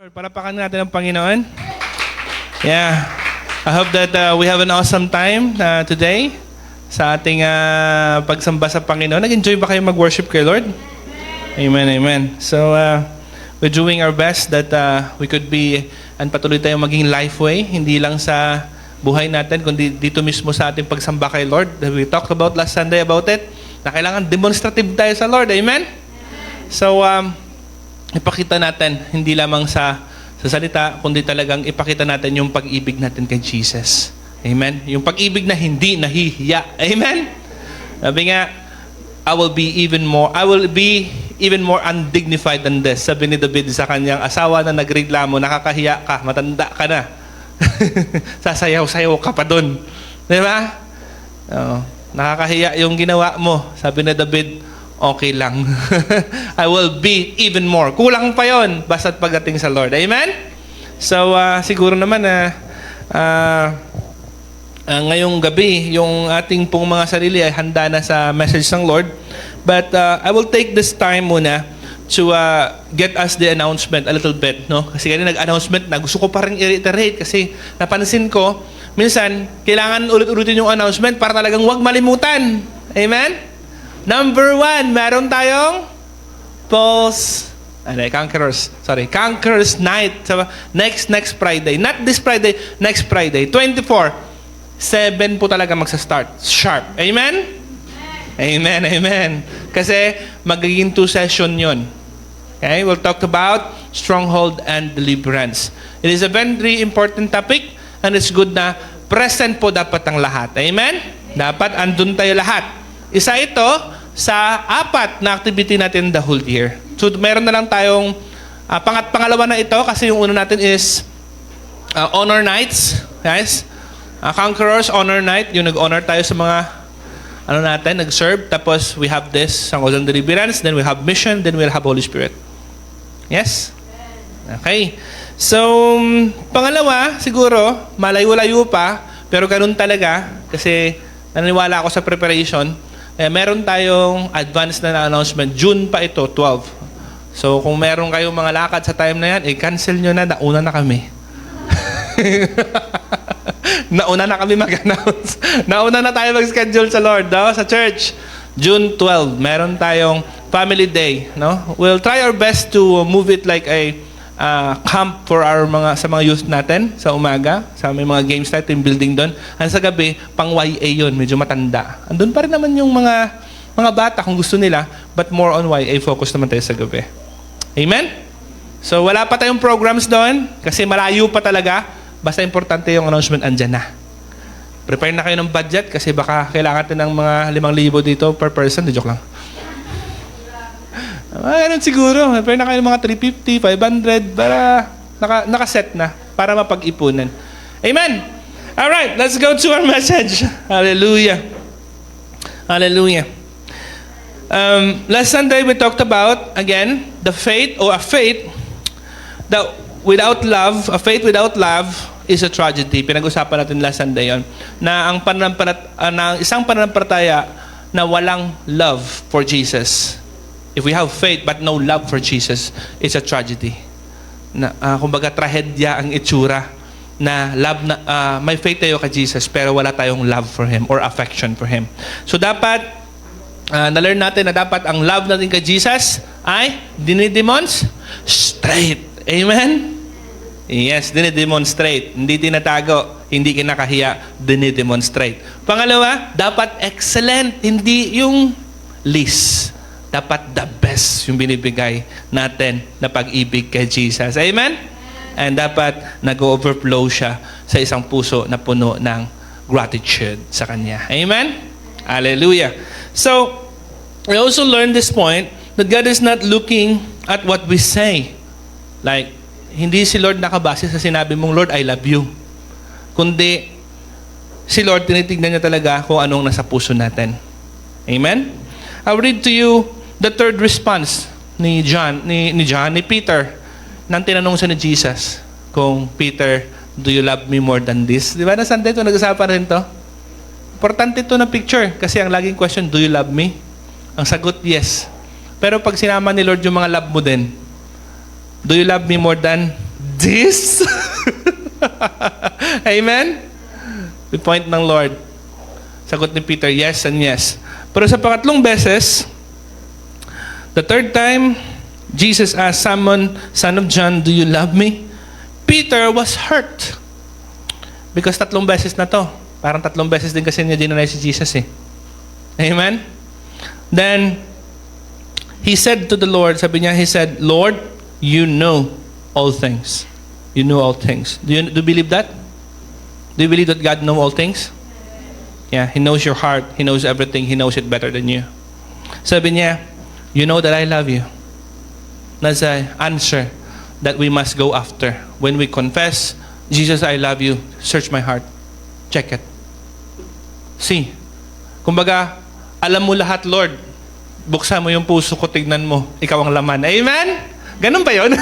Palapakan natin ang Panginoon. Yeah. I hope that we have an awesome time today sa ating pagsamba sa Panginoon. Nag-enjoy ba kayo mag-worship kay Lord? Amen, amen. So, we're doing our best that we could be and patuloy tayong maging lifeway, hindi lang sa buhay natin, kundi dito mismo sa ating pagsamba kay Lord. We talked about last Sunday about it, na kailangan demonstrative tayo sa Lord. Amen? So, ipakita natin, hindi lamang sa salita, kundi talagang ipakita natin yung pag-ibig natin kay Jesus. Amen? Yung pag-ibig na hindi nahihiya. Amen? Sabi nga, I will be even more undignified than this. Sabi ni David sa kanyang asawa na nagreklamo, nakakahiya ka, matanda ka na. Sasayaw-sayaw ka pa dun. Di ba? Nakakahiya yung ginawa mo. Sabi ni David, okay lang. I will be even more. Kulang pa yon basta't pagdating sa Lord. Amen? So, siguro naman ngayong gabi, yung ating pong mga sarili ay handa na sa message ng Lord. But I will take this time muna to get us the announcement a little bit. No? Kasi kanina nag-announcement na gusto ko pa rin i-reiterate kasi napansin ko, minsan, kailangan ulit-ulitin yung announcement para talagang huwag malimutan. Amen? Number 1, meron tayong Conquerors Night. So, next Friday. Not this Friday, next Friday. 24. 7 po talaga magsa-start. Sharp. Amen? Amen, amen. Kasi magiging 2 session yon. Okay? We'll talk about stronghold and deliverance. It is a very important topic and it's good na present po dapat ang lahat. Amen? Dapat andun tayo lahat. Isa ito sa 4 na activity natin the whole year. So, meron na lang tayong pangalawa na ito kasi yung una natin is Honor Nights. Guys, Conquerors Honor Night. Yung nag-honor tayo sa mga nag-serve. Tapos, we have this, Stronghold and Deliverance. Then we have Mission. Then we'll have Holy Spirit. Yes? Okay. So, pangalawa, siguro, malayo-layo pa, pero ganun talaga kasi naniniwala ako sa preparation. Meron tayong advance na announcement. June pa ito, 12. So, kung meron kayong mga lakad sa time na yan, cancel nyo na. Nauna na kami. Nauna na kami mag-announce. Nauna na tayo mag-schedule sa Lord, no? Sa church. June 12, meron tayong Family Day. No? We'll try our best to move it like a camp for sa mga youth natin sa umaga, sa may mga games natin, building doon. At sa gabi, pang YA yun, medyo matanda. Andun pa rin naman yung mga bata kung gusto nila, but more on YA focus naman tayo sa gabi. Amen? So wala pa tayong programs doon kasi malayo pa talaga. Basta importante yung announcement, andyan na. Prepare na kayo ng budget kasi baka kailangan natin ng mga 5,000 dito per person. Di joke lang. Ganun siguro. Prepare na kayo ng mga 350, 500 para nakaset na para mapag-ipunan. Amen? Alright, let's go to our message. Hallelujah. Hallelujah. Last Sunday we talked about, again, the faith that without love, a faith without love is a tragedy. Pinag-usapan natin last Sunday yon na ang isang pananampalataya na walang love for Jesus. If we have faith but no love for Jesus, it's a tragedy. Kumbaga, trahedya ang itsura na love may faith tayo kay Jesus pero wala tayong love for Him or affection for Him. So dapat, na-learn natin na dapat ang love natin kay Jesus ay dinidemonstrate. Amen? Yes, dinidemonstrate. Hindi tinatago, hindi kinakahiya, dinidemonstrate. Pangalawa, dapat excellent, hindi yung least. Dapat the best yung binibigay natin na pag-ibig kay Jesus. Amen? And dapat nag-overflow siya sa isang puso na puno ng gratitude sa Kanya. Amen? Hallelujah. So, I also learned this point that God is not looking at what we say. Like, hindi si Lord nakabase sa sinabi mong, Lord, I love you. Kundi, si Lord, tinitignan niya talaga kung anong nasa puso natin. Amen? I'll read to you the third response ni Peter nang tinanong siya ni Jesus kung, Peter, do you love me more than this? Di ba na Sunday ito, nag-usapan rin to? Importante ito na picture kasi ang laging question, do you love me? Ang sagot, yes. Pero pag sinama ni Lord yung mga love mo din, do you love me more than this? Amen? The point ng Lord. Sagot ni Peter, yes and yes. Pero sa pangatlong beses, the third time, Jesus asked Simon, son of John, do you love me? Peter was hurt. Because tatlong beses na to. Parang tatlong beses din kasi niya dinanay si Jesus eh. Amen? Then, he said to the Lord, sabi niya, he said, Lord, you know all things. You know all things. Do you believe that? Do you believe that God knows all things? Yeah, He knows your heart. He knows everything. He knows it better than you. Sabi niya, you know that I love you. That's the answer that we must go after. When we confess, Jesus, I love you. Search my heart. Check it. See. Kumbaga, alam mo lahat, Lord. Buksan mo yung puso ko, tignan mo. Ikaw ang laman. Amen? Ganun ba yun?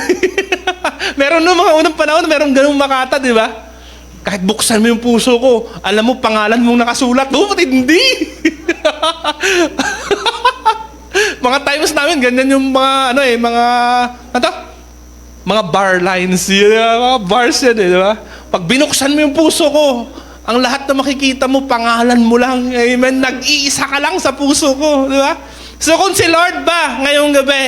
Meron no mga unang panahon, meron ganung makata, di ba? Kahit buksan mo yung puso ko, alam mo, pangalan mong nakasulat. Ba't hindi? Mga times namin, ganyan yung mga, mga bar lines, mga bars yan, di ba? Pag binuksan mo yung puso ko, ang lahat na makikita mo, pangalan mo lang. Amen? Nag-iisa ka lang sa puso ko, di ba? So kung si Lord ba ngayong gabi,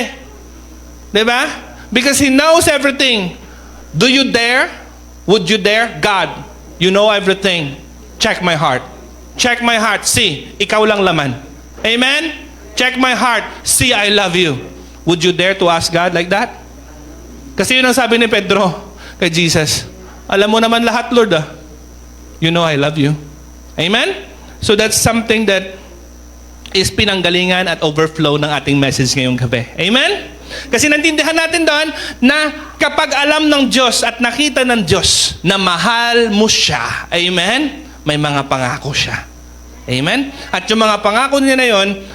di ba? Because He knows everything. Do you dare? Would you dare? God, you know everything. Check my heart. Check my heart. See, ikaw lang laman. Amen? Check my heart. See, I love you. Would you dare to ask God like that? Kasi yun ang sabi ni Pedro kay Jesus. Alam mo naman lahat, Lord, ah. You know I love you. Amen? So that's something that is pinanggalingan at overflow ng ating message ngayong gabi. Amen? Kasi naintindihan natin doon na kapag alam ng Diyos at nakita ng Diyos na mahal mo siya, amen, may mga pangako siya. Amen? At yung mga pangako niya na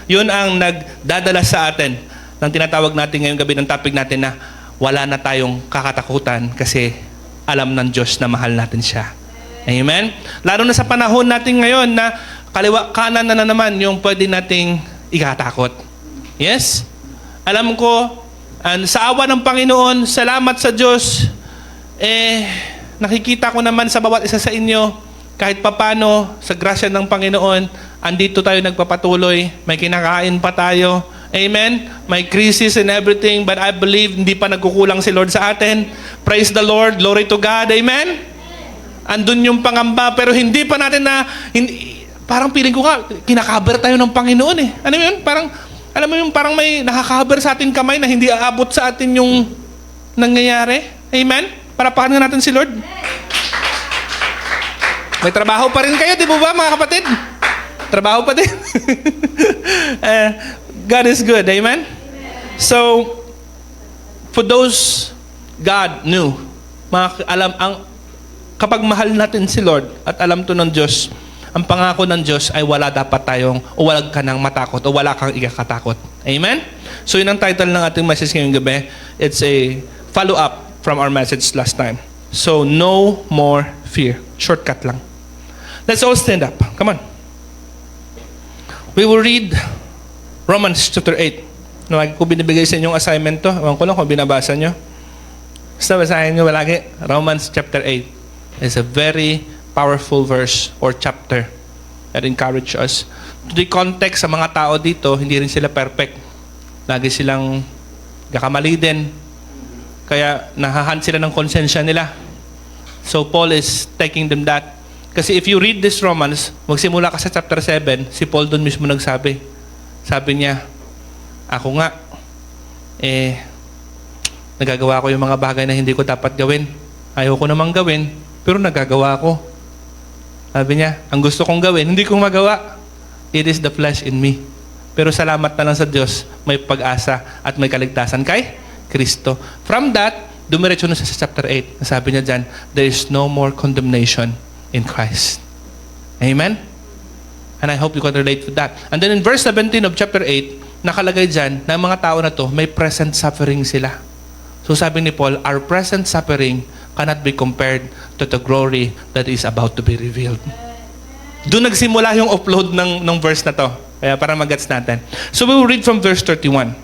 yun ang nagdadala sa atin ng tinatawag natin ngayong gabi ng topic natin na wala na tayong kakatakutan kasi alam ng Diyos na mahal natin siya. Amen? Lalo na sa panahon natin ngayon na kaliwa kanan na naman yung pwede nating ikatakot. Yes? Alam ko, sa awa ng Panginoon, salamat sa Diyos, nakikita ko naman sa bawat isa sa inyo, kahit papano, sa grasya ng Panginoon, andito tayo nagpapatuloy, may kinakain pa tayo, amen? May crisis and everything, but I believe hindi pa nagkukulang si Lord sa atin. Praise the Lord, glory to God, amen? Andun yung pangamba, pero hindi pa natin parang feeling ko kinakaber tayo ng Panginoon eh. Ano yun? Alam mo yung parang may nakakaber sa ating kamay na hindi aabot sa atin yung nangyayari. Amen? Parapakan natin si Lord. May trabaho pa rin kayo, di ba mga kapatid? Trabaho pa din. God is good. Amen? So, for those God knew, kapag mahal natin si Lord at alam to ng Diyos, ang pangako ng Diyos ay wala dapat tayong o wala ka nang matakot o wala kang ikakatakot. Amen? So yun ang title ng ating message ngayong gabi. It's a follow-up from our message last time. So, no more fear. Shortcut lang. Let's all stand up. Come on. We will read Romans chapter 8. Lagi ko binibigay sa inyong assignment to. Ewan ko lang kung binabasa nyo. Basta basahin nyo malagi. Romans chapter 8 is a very powerful verse or chapter that encourage us. To the context sa mga tao dito, hindi rin sila perfect. Lagi silang kakamali din. Kaya nahahan sila ng konsensya nila. So Paul is taking them that. Kasi if you read this Romans, magsimula ka sa chapter 7, si Paul doon mismo nagsabi. Sabi niya, ako nga, nagagawa ko yung mga bagay na hindi ko dapat gawin. Ayaw ko namang gawin, pero nagagawa ko. Sabi niya, ang gusto kong gawin, hindi kong magawa. It is the flesh in me. Pero salamat na lang sa Diyos, may pag-asa at may kaligtasan kay Kristo. From that, dumiretso na sa chapter 8. Sabi niya dyan, there is no more condemnation in Christ. Amen? And I hope you can relate to that. And then in verse 17 of chapter 8, nakalagay dyan na mga tao na to, may present suffering sila. So sabi ni Paul, our present suffering cannot be compared to the glory that is about to be revealed. Doon nagsimula yung upload ng verse na to. Kaya para mag-gets natin. So we will read from verse 31.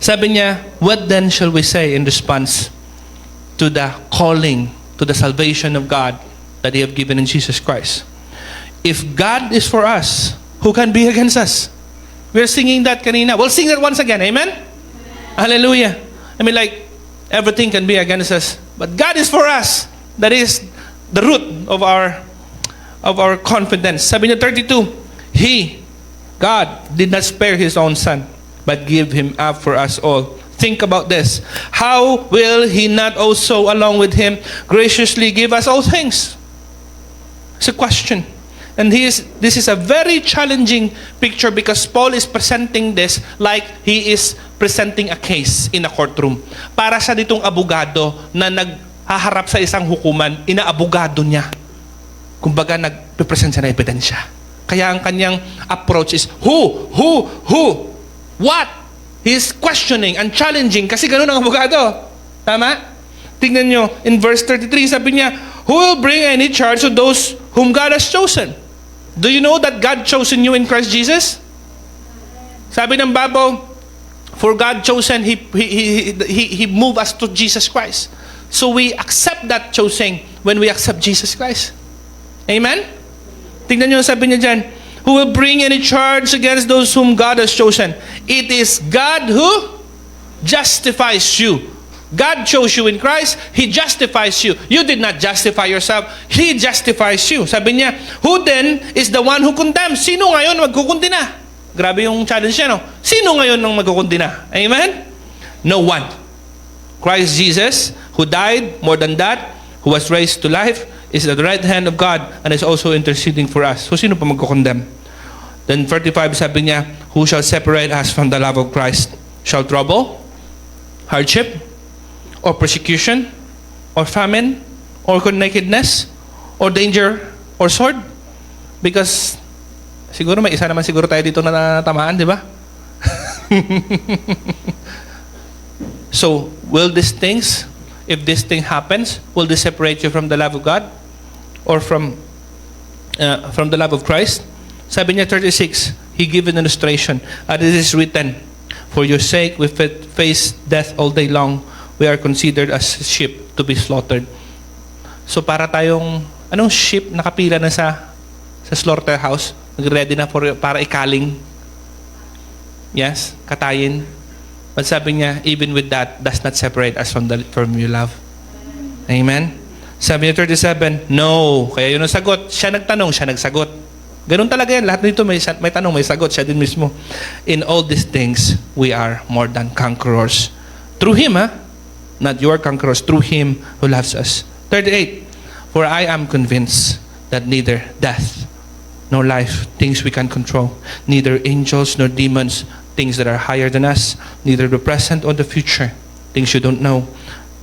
Sabi niya, what then shall we say in response to the calling, to the salvation of God that He have given in Jesus Christ. If God is for us, who can be against us? We're singing that kanina. We'll sing that once again. Amen? Hallelujah. I mean, like, everything can be against us, but God is for us. That is the root of our confidence. Sabi niya 32, He, God, did not spare His own Son, but give Him up for us all. Think about this. How will He not also, along with Him, graciously give us all things? It's a question. And this is a very challenging picture because Paul is presenting this like he is presenting a case in a courtroom. Para sa ditong abogado na naghaharap sa isang hukuman, inaabogado niya. Kumbaga, nagpipresent siya na ebidensya. Kaya ang kanyang approach is, who? What? He's questioning and challenging kasi ganun ang abogado. Tama? Tingnan nyo, in verse 33, sabi niya, who will bring any charge to those whom God has chosen? Do you know that God chosen you in Christ Jesus? Sabi ng Bible, for God chosen, He moved us to Jesus Christ. So we accept that choosing when we accept Jesus Christ. Amen? Tingnan nyo, sabi niya dyan, who will bring any charge against those whom God has chosen? It is God who justifies you. God chose you in Christ. He justifies you. You did not justify yourself. He justifies you. Sabi niya, who then is the one who condemns? Sino ngayon magkukundina? Grabe yung challenge niya, no? Sino ngayon ang magkukundina? Amen? No one. Christ Jesus, who died, more than that, who was raised to life, is at the right hand of God and is also interceding for us. So sino pa magkukondem? Then 35, sabi niya, who shall separate us from the love of Christ? Shall trouble, hardship, or persecution, or famine, or nakedness, or danger, or sword? Because siguro may isa naman siguro tayo dito na natamaan, di ba? So, will these things, if this thing happens, will this separate you from the love of God? Or from the love of Christ? Sabi niya 36, He gave an illustration. It is written, for your sake we face death all day long. We are considered as sheep to be slaughtered. So para tayong, anong sheep nakapila na sa slaughterhouse, nag-ready na para ikaling. Yes, katayin. But sabi niya, even with that, does not separate us from your love. Amen? Sabi niya 37, no. Kaya yun ang sagot. Siya nagtanong, siya nagsagot. Ganun talaga yan. Lahat nito may tanong, may sagot. Siya din mismo. In all these things, we are more than conquerors. Through Him, not your conquerors, through Him who loves us. 38, for I am convinced that neither death nor life, things we can control, neither angels nor demons, things that are higher than us, neither the present or the future, things you don't know,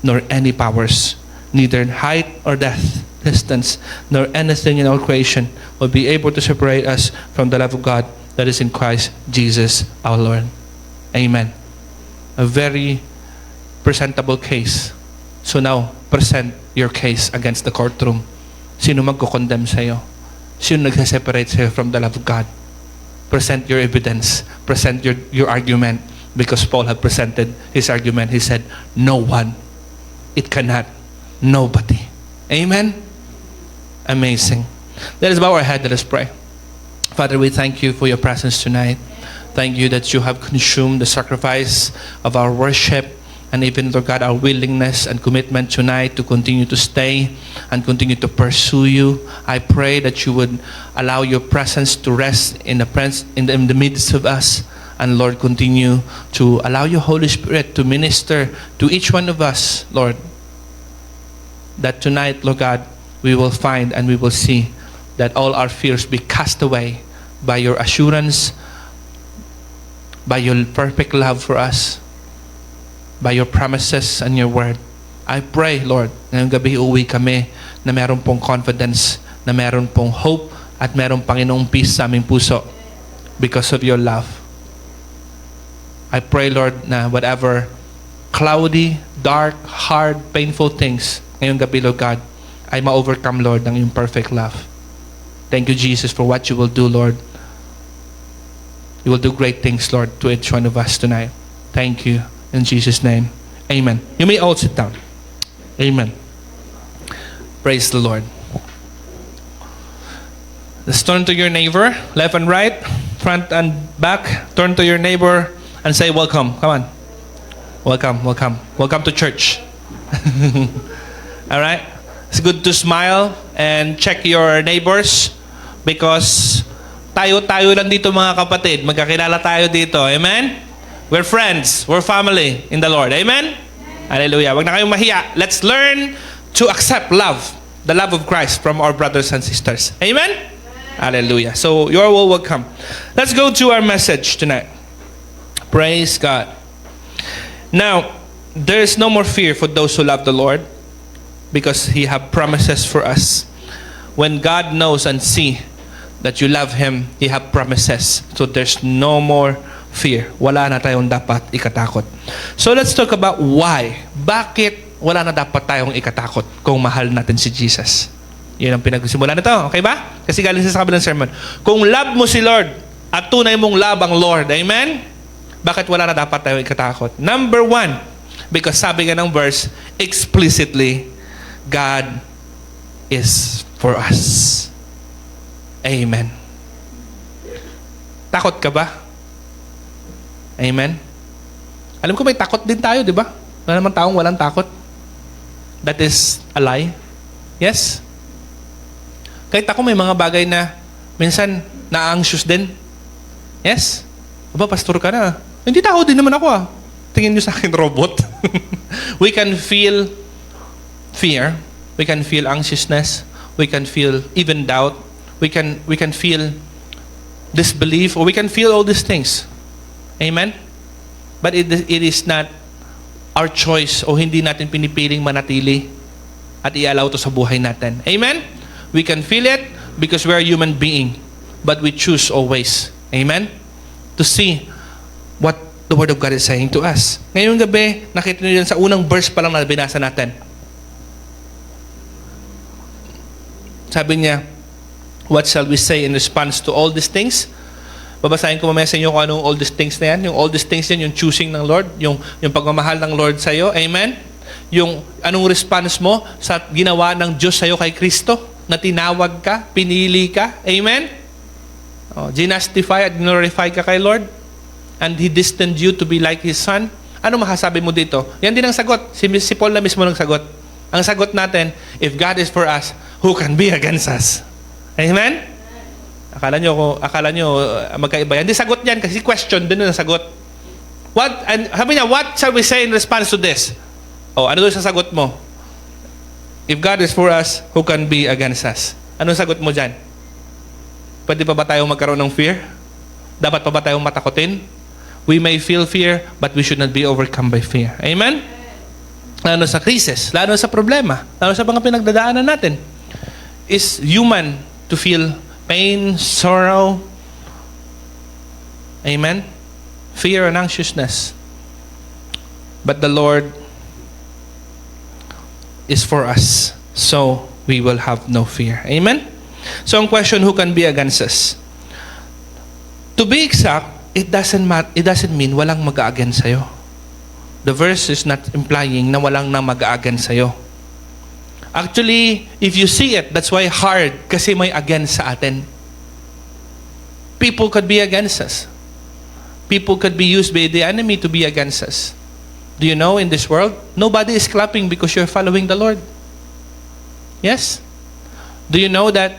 nor any powers, neither height or depth, distance, nor anything in all creation will be able to separate us from the love of God that is in Christ Jesus our Lord. Amen. A very presentable case. So now, present your case against the courtroom. Sino magkukondem sa'yo? Sino nagsaseparate sa'yo from the love of God? Present your evidence. Present your argument. Because Paul had presented his argument. He said, no one. It cannot. Nobody. Amen? Amazing. Let us bow our head. Let us pray. Father, we thank you for your presence tonight. Thank you that you have consumed the sacrifice of our worship. And even, Lord God, our willingness and commitment tonight to continue to stay and continue to pursue you. I pray that you would allow your presence to rest in the midst of us. And Lord, continue to allow your Holy Spirit to minister to each one of us, Lord. That tonight, Lord God, we will find and we will see that all our fears be cast away by your assurance, by your perfect love for us, by your promises and your word. I pray, Lord, ngayong gabi uwi kami na meron pong confidence, na meron pong hope, at meron Panginoong peace sa aming puso because of your love. I pray, Lord, na whatever cloudy, dark, hard, painful things ngayong gabi, Lord God, ay ma-overcome, Lord, ng iyong perfect love. Thank you, Jesus, for what you will do, Lord. You will do great things, Lord, to each one of us tonight. Thank you. In Jesus' name, amen. You may all sit down. Amen. Praise the Lord. Let's turn to your neighbor, left and right, front and back. Turn to your neighbor and say, welcome. Come on. Welcome, welcome. Welcome to church. All right? It's good to smile and check your neighbors because tayo-tayo lang dito mga kapatid. Magkakilala tayo dito. Amen? We're friends. We're family in the Lord. Amen? Hallelujah. Wag na kayong mahiya. Let's learn to accept love. The love of Christ from our brothers and sisters. Amen? Hallelujah. So, you're all welcome. Let's go to our message tonight. Praise God. Now, there is no more fear for those who love the Lord because He have promises for us. When God knows and see that you love Him, He have promises. So, there's no more fear. Wala na tayong dapat ikatakot. So, let's talk about why. Bakit wala na dapat tayong ikatakot kung mahal natin si Jesus? Yun ang pinagsimula nito. Okay ba? Kasi galing sa kabilang sermon. Kung love mo si Lord at tunay mong love ang Lord. Amen? Bakit wala na dapat tayong ikatakot? Number one, because sabi nga ng verse, explicitly, God is for us. Amen. Takot ka ba? Amen? Alam ko may takot din tayo, di ba? Wala naman taong walang takot. That is a lie. Yes? Kahit ako may mga bagay na minsan na-anxious din. Yes? Aba, pastor ka na. Hindi tao din naman ako ah. Tingin niyo sa akin, robot. We can feel fear. We can feel anxiousness. We can feel even doubt. We can feel disbelief. Or we can feel all these things. Amen? But it is not our choice o hindi natin pinipiling manatili at i-allow to sa buhay natin. Amen? We can feel it because we are human being. But we choose always. Amen? To see what the Word of God is saying to us. Ngayong gabi, nakita niyo yan sa unang verse pa lang na binasa natin. Sabi niya, what shall we say in response to all these things? Babasahin ko mamaya sa inyo kung anong all these things na yan. Yung all these things yan, yung choosing ng Lord, yung pagmamahal ng Lord sa'yo. Amen? Yung anong response mo sa ginawa ng Diyos sa'yo kay Kristo, na tinawag ka, pinili ka. Amen? Ginastify at glorify ka kay Lord. And He destined you to be like His Son. Ano masasabi mo dito? Yan din ang sagot. Si Paul na mismo nagsagot. Ang sagot natin, if God is for us, who can be against us? Amen? Akala nyo magkaiba yan. Hindi sagot yan kasi question din ang sagot. Sabi niya, what shall we say in response to this? Ano doon sa sagot mo? If God is for us, who can be against us? Anong sagot mo dyan? Pwede pa ba tayong magkaroon ng fear? Dapat pa ba tayong matakotin? We may feel fear, but we should not be overcome by fear. Amen? Lalo sa crisis, lalo sa problema, lalo sa mga pinagdadaanan natin. Is human to feel pain, sorrow, amen? Fear and anxiousness. But the Lord is for us, so we will have no fear. Amen? So ang question, who can be against us? To be exact, it doesn't mean walang mag-a-against sa'yo. The verse is not implying na walang na mag-a-against sa'yo. Actually, if you see it, that's why hard, kasi may against sa atin. People could be against us. People could be used by the enemy to be against us. Do you know in this world, nobody is clapping because you're following the Lord? Yes? Do you know that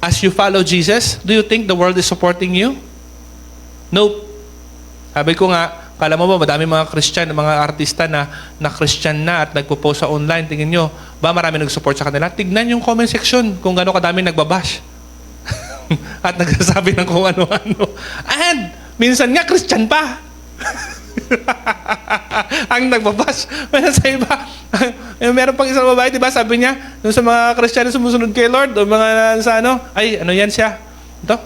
as you follow Jesus, do you think the world is supporting you? Nope. Sabi ko nga, kala mo ba madami mga Christian, mga artista na Christian na at nagpo-post sa online, tingin nyo, ba marami nag-support sa kanila? Tignan yung comment section kung gano'ng kadami nagbabash. At nagsasabi ng kung ano-ano. And minsan nga Christian pa. Ang nagbabash. Sa iba, meron pang isang babae, diba, sabi niya, sa mga Christian na sumusunod kay Lord, o mga sa ano yan siya? Ito?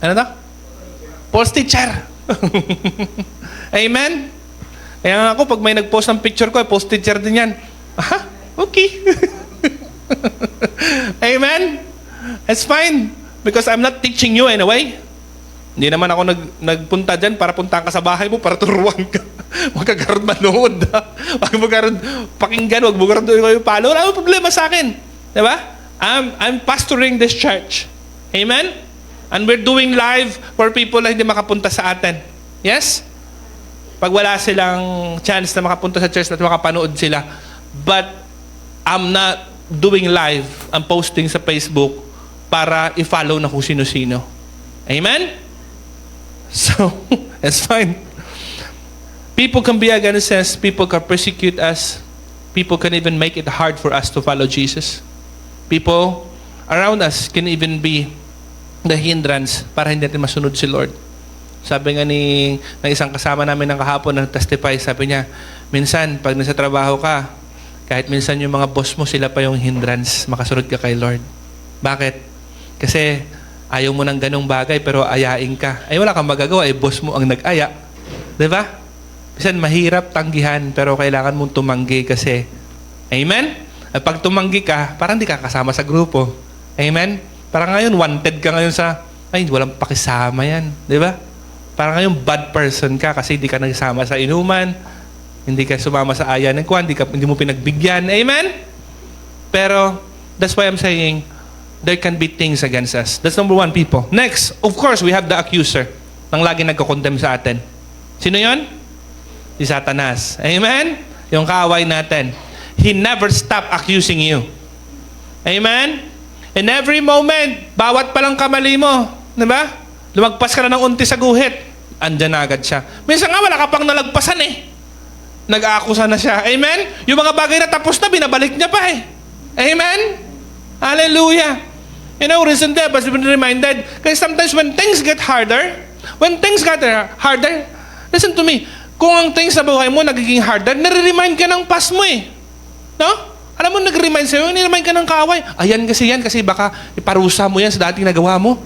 Ano to? False teacher. Amen? Kaya ako, pag may nag-post ng picture ko, false teacher din yan. Aha, okay. Amen? It's fine. Because I'm not teaching you anyway. Hindi naman ako nagpunta dyan para puntahan ka sa bahay mo para turuan ka. Huwag ka karoon manood. Huwag mo karoon pakinggan. Huwag mo karoon yung follow. Wala akong problema sa akin. Diba? I'm pastoring this church. Amen? And we're doing live for people na hindi makapunta sa atin. Yes? Pag wala silang chance na makapunta sa church at makapanood sila. But I'm not doing live. I'm posting sa Facebook para i-follow na kung sino-sino. Amen? So, that's fine. People can be against us. People can persecute us. People can even make it hard for us to follow Jesus. People around us can even be the hindrance para hindi natin masunod si Lord. Sabi nga ng isang kasama namin ng kahapon na testify, sabi niya, minsan, pag nasa trabaho ka, kahit minsan yung mga boss mo, sila pa yung hindrance, makasunod ka kay Lord. Bakit? Kasi ayaw mo ng ganong bagay, pero ayain ka. Ay, wala kang magagawa, boss mo ang nag-aya. Diba? Minsan, mahirap tanggihan, pero kailangan mong tumanggi kasi, amen? At pag tumanggi ka, parang di ka kasama sa grupo. Amen? Parang ngayon, wanted ka ngayon sa, ay, walang pakisama yan. Di ba? Parang ngayon, bad person ka kasi hindi ka nagsama sa inuman, hindi ka sumama sa aya ng kwan, hindi mo pinagbigyan. Amen? Pero, that's why I'm saying, there can be things against us. That's number one, people. Next, of course, we have the accuser nang lagi nagko-condemn sa atin. Sino yon? Si Satanas. Amen? Yung kaaway natin. He never stop accusing you. Amen? In every moment, bawat palang kamali mo, diba? Lumagpas ka na ng unti sa guhit, andyan na agad siya. Minsan nga, wala ka pang nalagpasan eh. Nag-aakusa na siya. Amen? Yung mga bagay na tapos na, binabalik niya pa eh. Amen? Hallelujah. You know, recently I was been reminded, kasi sometimes when things get harder, listen to me, kung ang things sa buhay mo nagiging harder, nare-remind ka ng past mo eh. No? Alam mo, nag-remind sa'yo, nire-remind ka ng kaaway. Ayan kasi baka iparusa mo yan sa dating nagawa mo.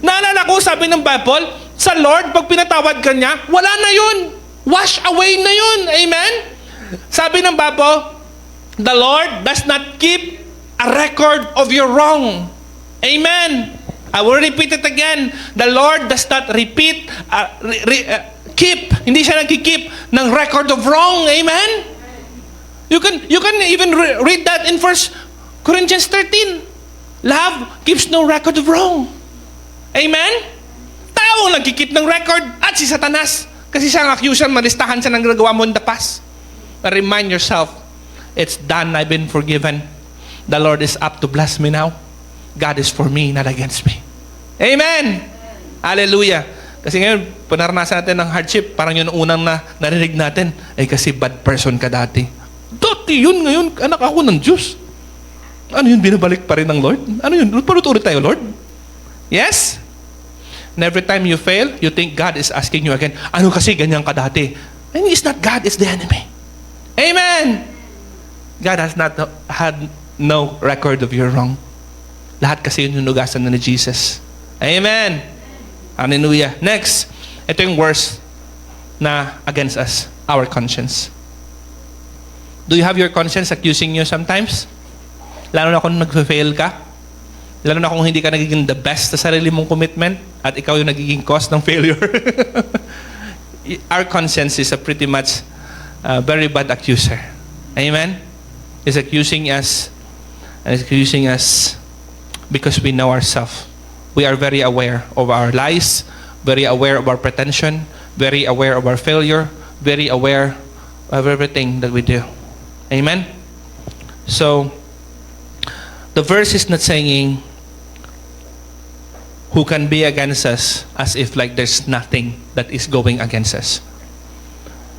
Naalala ko, sabi ng Bible, sa Lord, pag pinatawad ka niya, wala na yun. Wash away na yun. Amen? Sabi ng Bible, the Lord does not keep a record of your wrong. Amen? I will repeat it again. The Lord does not keep. Hindi siya nagkikeep ng record of wrong. Amen? You can even read that in 1 Corinthians 13. Love keeps no record of wrong. Amen? Tao ang nagkikip ng record at si Satanas. Kasi siya ang accuser, malistahan siya ng nagawa mo in the past. But remind yourself, it's done, I've been forgiven. The Lord is up to bless me now. God is for me, not against me. Amen! Hallelujah! Kasi ngayon, panaranasan natin ng hardship, parang yun unang narinig natin, ay kasi bad person ka dati. Dati yun, ngayon, anak ako ng Diyos. Ano yun, binabalik pa rin ng Lord? Ano yun, ulit tayo, Lord? Yes? And every time you fail, you think God is asking you again, ano kasi ganyan ka dati? And it's not God, it's the enemy. Amen! God has not had no record of your wrong. Lahat kasi yun nugasan na ni Jesus. Amen! Hallelujah. Next, ito yung worst na against us, our conscience. Do you have your conscience accusing you sometimes? Lalo na kung nag-fail ka? Lalo na kung hindi ka nagiging the best sa sarili mong commitment at ikaw yung nagiging cause ng failure. Our conscience is a pretty much very bad accuser. Amen? It's accusing us because we know ourselves. We are very aware of our lies, very aware of our pretension, very aware of our failure, very aware of everything that we do. Amen? So, the verse is not saying who can be against us as if like there's nothing that is going against us.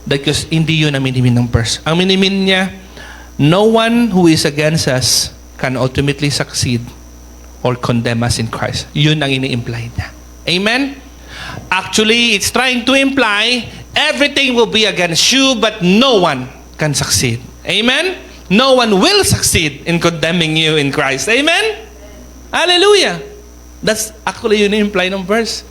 Because hindi yun ang minimin ng verse. Ang minimin niya, no one who is against us can ultimately succeed or condemn us in Christ. Yun ang ini-imply niya. Amen? Actually, it's trying to imply everything will be against you but no one can succeed. Amen? No one will succeed in condemning you in Christ. Amen? Hallelujah! That's actually yun yung imply ng verse.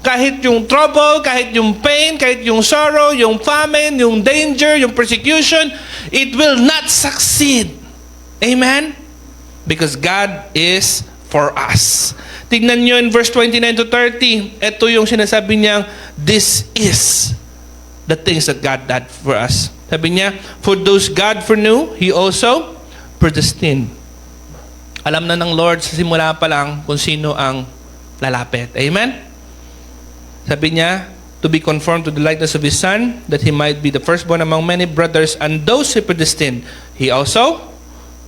Kahit yung trouble, kahit yung pain, kahit yung sorrow, yung famine, yung danger, yung persecution, it will not succeed. Amen? Because God is for us. Tignan nyo in verse 29 to 30, ito yung sinasabi niyang, this is the things that God did for us. Sabi niya, for those God foreknew, He also predestined. Alam na ng Lord sa simula pa lang kung sino ang lalapit. Amen? Sabi niya, to be conformed to the likeness of His Son, that He might be the firstborn among many brothers, and those He predestined, He also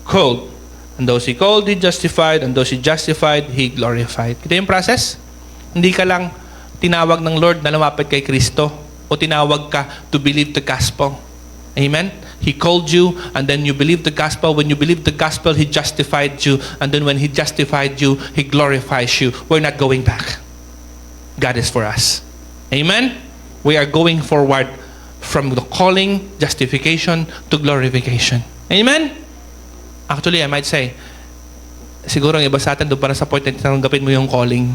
called. And those He called, He justified, and those He justified, He glorified. Kita yung process? Hindi ka lang tinawag ng Lord na lumapit kay Kristo o tinawag ka to believe the gospel. Amen? He called you, and then you believe the gospel. When you believe the gospel, He justified you, and then when He justified you, He glorifies you. We're not going back. God is for us. Amen? We are going forward from the calling, justification, to glorification. Amen? Actually, I might say, siguro ang iba sa atin doon para sa point na tinanggapin mo yung calling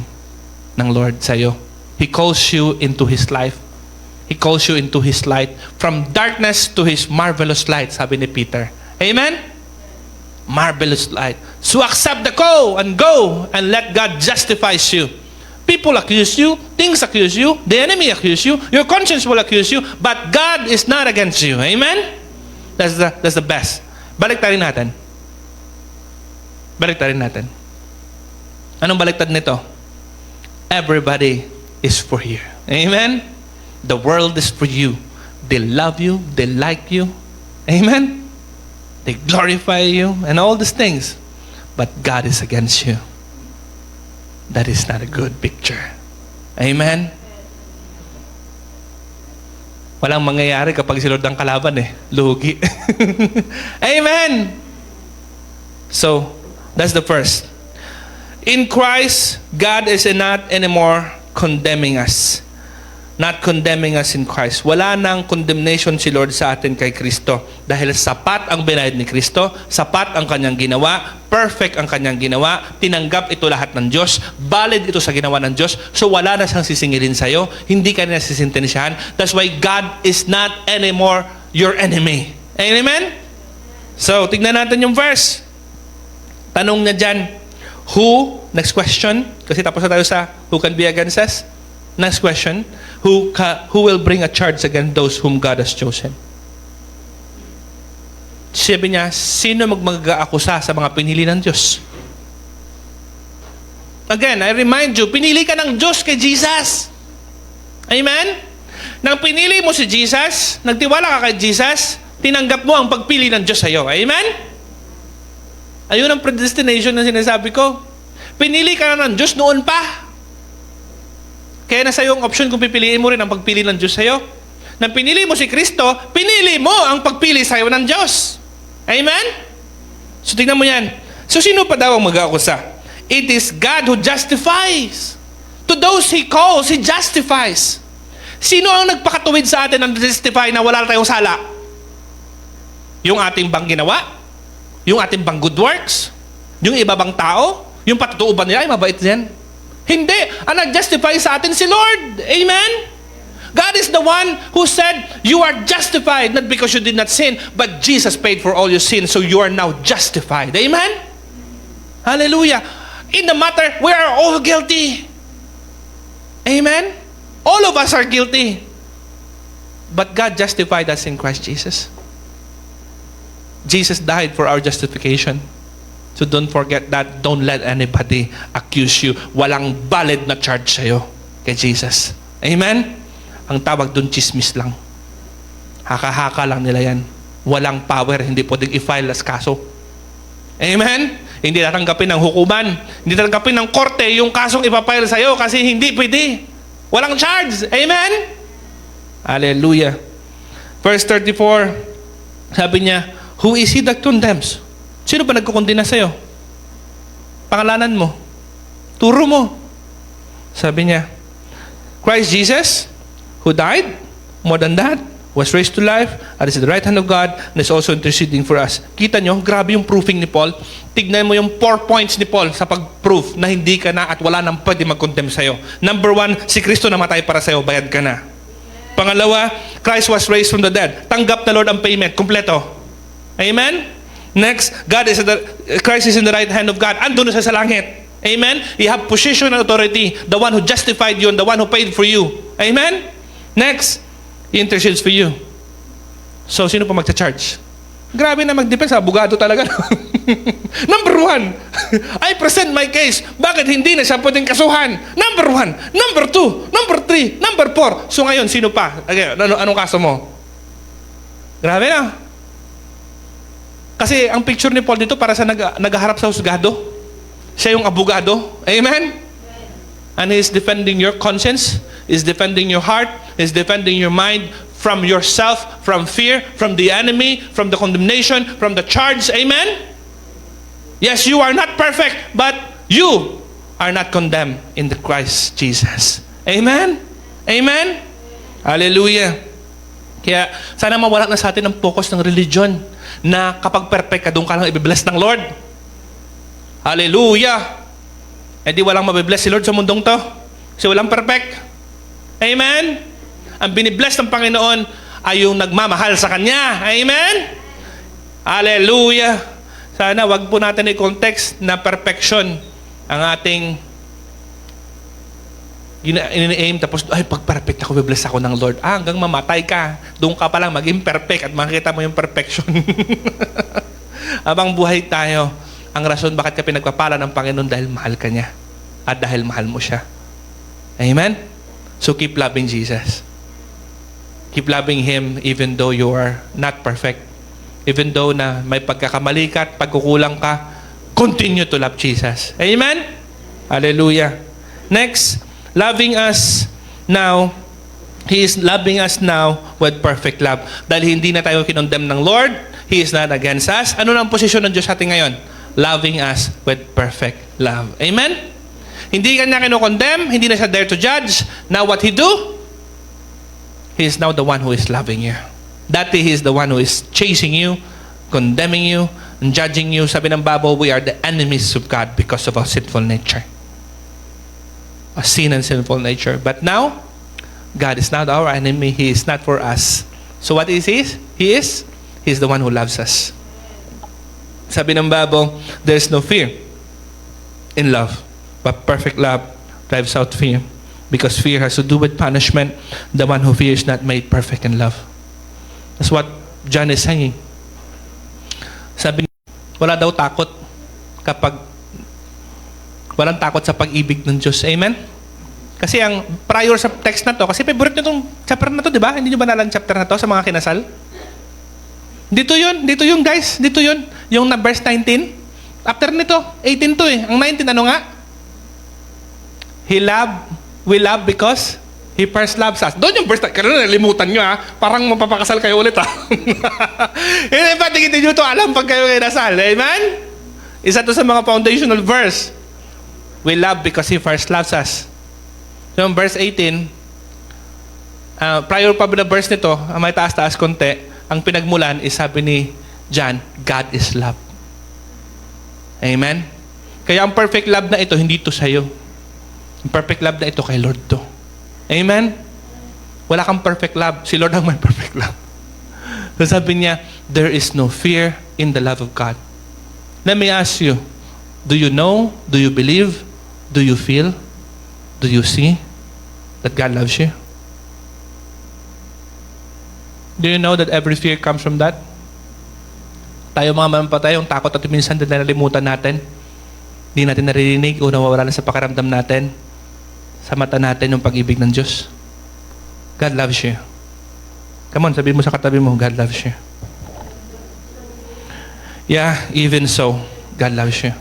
ng Lord sa'yo. He calls you into His life. He calls you into His light. From darkness to His marvelous light, sabi ni Peter. Amen? Marvelous light. So accept the call and go and let God justify you. People accuse you, things accuse you, the enemy accuse you, your conscience will accuse you, but God is not against you. Amen? That's the best. Baliktarin natin. Baliktarin natin. Anong baliktad nito? Everybody is for you. Amen? The world is for you. They love you, they like you. Amen? They glorify you and all these things. But God is against you. That is not a good picture. Amen? Walang mangyayari kapag si Lord ang kalaban eh. Lugi. Amen! So, that's the first. In Christ, God is not anymore condemning us. Not condemning us in Christ. Wala nang condemnation si Lord sa atin kay Kristo. Dahil sapat ang binayad ni Kristo, sapat ang kanyang ginawa, perfect ang kanyang ginawa, tinanggap ito lahat ng Diyos, valid ito sa ginawa ng Diyos, so wala na siyang sisingilin sa'yo, hindi ka na sisintensyahan. That's why God is not anymore your enemy. Amen? So, tignan natin yung verse. Tanong niya dyan, who, next question, kasi tapos na tayo sa who can be against us. Next question, who will bring a charge against those whom God has chosen? Sabi niya, sino mag-aakusa sa mga pinili ng Diyos? Again, I remind you, pinili ka ng Diyos kay Jesus. Amen? Nang pinili mo si Jesus, nagtiwala ka kay Jesus, tinanggap mo ang pagpili ng Diyos sa'yo. Amen? Ayun ang predestination na sinasabi ko. Pinili ka na ng Diyos noon pa. Kaya nasa yung option kung pipiliin mo rin ang pagpili ng Diyos sa'yo. Nang pinili mo si Kristo, pinili mo ang pagpili sa'yo ng Diyos. Amen? So tingnan mo yan. So sino pa daw ang mag-aakusa? It is God who justifies. To those He calls, He justifies. Sino ang nagpakatuwid sa atin ang justify na wala tayong sala? Yung ating bang ginawa? Yung ating bang good works? Yung iba bang tao? Yung patutuuban nila ay mabait yan? Hindi. Ang nag-justify sa atin si Lord. Amen? God is the one who said, you are justified, not because you did not sin, but Jesus paid for all your sins, so you are now justified. Amen? Hallelujah. In the matter, we are all guilty. Amen? All of us are guilty. But God justified us in Christ Jesus. Jesus died for our justification. So don't forget that. Don't let anybody accuse you. Walang valid na charge sa'yo kay Jesus. Amen? Ang tawag doon, chismis lang. Haka-haka lang nila yan. Walang power. Hindi pwedeng i-file as kaso. Amen? Hindi tatanggapin ng hukuman. Hindi tatanggapin ng korte yung kasong ipapile sa'yo kasi hindi pwede. Walang charge. Amen? Hallelujah. Verse 34, sabi niya, who is he that condemns? Sino ba nagkukondena sa'yo? Pangalanan mo. Turo mo. Sabi niya, Christ Jesus, who died, more than that, was raised to life, and is at the right hand of God, and is also interceding for us. Kita nyo, grabe yung proofing ni Paul. Tignan mo yung 4 points ni Paul sa pag-proof na hindi ka na at wala nang pwede mag-condemn sa'yo. Number 1, si Kristo namatay para sa'yo, bayad ka na. Pangalawa, Christ was raised from the dead. Tanggap na Lord ang payment, kumpleto. Amen? Next, Christ is in the right hand of God. Andun na sa langit. Amen? You have position and authority. The one who justified you and the one who paid for you. Amen? Next, He intercedes for you. So, sino pa magcha-charge? Grabe na mag-depend sa abogado talaga. Number 1, I present my case. Bakit hindi na siya pwedeng kasuhan? Number 1, number 2, number 3, number 4. So ngayon, sino pa? Okay, anong kaso mo? Grabe na. Kasi ang picture ni Paul dito para sa naghaharap sa husgado. Siya yung abogado. Amen? And he's defending your conscience, he's defending your heart, he's defending your mind from yourself, from fear, from the enemy, from the condemnation, from the charge. Amen? Yes, you are not perfect, but you are not condemned in the Christ Jesus. Amen? Amen? Hallelujah. Kaya sana mawala na sa atin ang focus ng religion na kapag perfect ka, doon ka lang ibibless ng Lord. Hallelujah. Eh di walang mabibless si Lord sa mundong to. Kasi walang perfect. Amen? Ang binibless ng Panginoon ay yung nagmamahal sa Kanya. Amen? Hallelujah. Sana wag po natin i-context na perfection ang ating ini-aim. Tapos, ay, pag perfect ako, bibless ako ng Lord. Hanggang mamatay ka. Doon ka pa lang maging perfect at makikita mo yung perfection. Habang buhay tayo, ang rason bakit ka pinagpapala ng Panginoon dahil mahal ka niya. At dahil mahal mo siya. Amen? So keep loving Jesus. Keep loving Him even though you are not perfect. Even though na may pagkakamali ka at pagkukulang ka, continue to love Jesus. Amen? Hallelujah. Next, loving us now. He is loving us now with perfect love. Dahil hindi na tayo kinondemn ng Lord, He is not against us. Ano na ang posisyon ng Diyos sa atin ngayon? Loving us with perfect love. Amen? Hindi ka na kinokondemn, hindi na siya there to judge. Now what He do? He is now the one who is loving you. Dati He is the one who is chasing you, condemning you, and judging you. Sabi ng Bible, we are the enemies of God because of our sinful nature. A sin and sinful nature. But now, God is not our enemy. He is not for us. So what is He? He is the one who loves us. Sabi ng Bible, there is no fear in love, but perfect love drives out fear. Because fear has to do with punishment. The one who fears not made perfect in love. That's what John is saying. Sabi niya, wala daw takot kapag walang takot sa pag-ibig ng Diyos. Amen? Kasi ang prior sa text na to, kasi favorite nyo itong chapter na to, di ba? Hindi nyo ba nalang chapter na to sa mga kinasal? Dito yun guys. Dito yun. Yung na verse 19. After nito, 18 to eh. Ang 19 ano nga? We love because He first loves us. Doon yung verse na, kaya nalimutan nyo ha. Parang mapapakasal kayo ulit ha. Hindi ba, tingin nyo to alam pag kayo kinasal. Amen? Isa to sa mga foundational verse. We love because He first loves us. So yung verse 18, prior pa na verse nito, may taas-taas konti, ang pinagmulan is sabi ni John, God is love. Amen? Kaya ang perfect love na ito, hindi to sa'yo. Ang perfect love na ito kay Lord to. Amen? Wala kang perfect love. Si Lord ang may perfect love. So sabi niya, there is no fear in the love of God. Let me ask you, do you know, do you believe, do you feel, do you see that God loves you? Do you know that every fear comes from that? Tayo mga mamamatay, yung takot at minsan din nalimutan natin. Hindi natin naririnig o nawawala na sa pakiramdam natin. Sa mata natin yung pag-ibig ng Diyos. God loves you. Come on, sabihin mo sa katabi mo, God loves you. Yeah, even so, God loves you.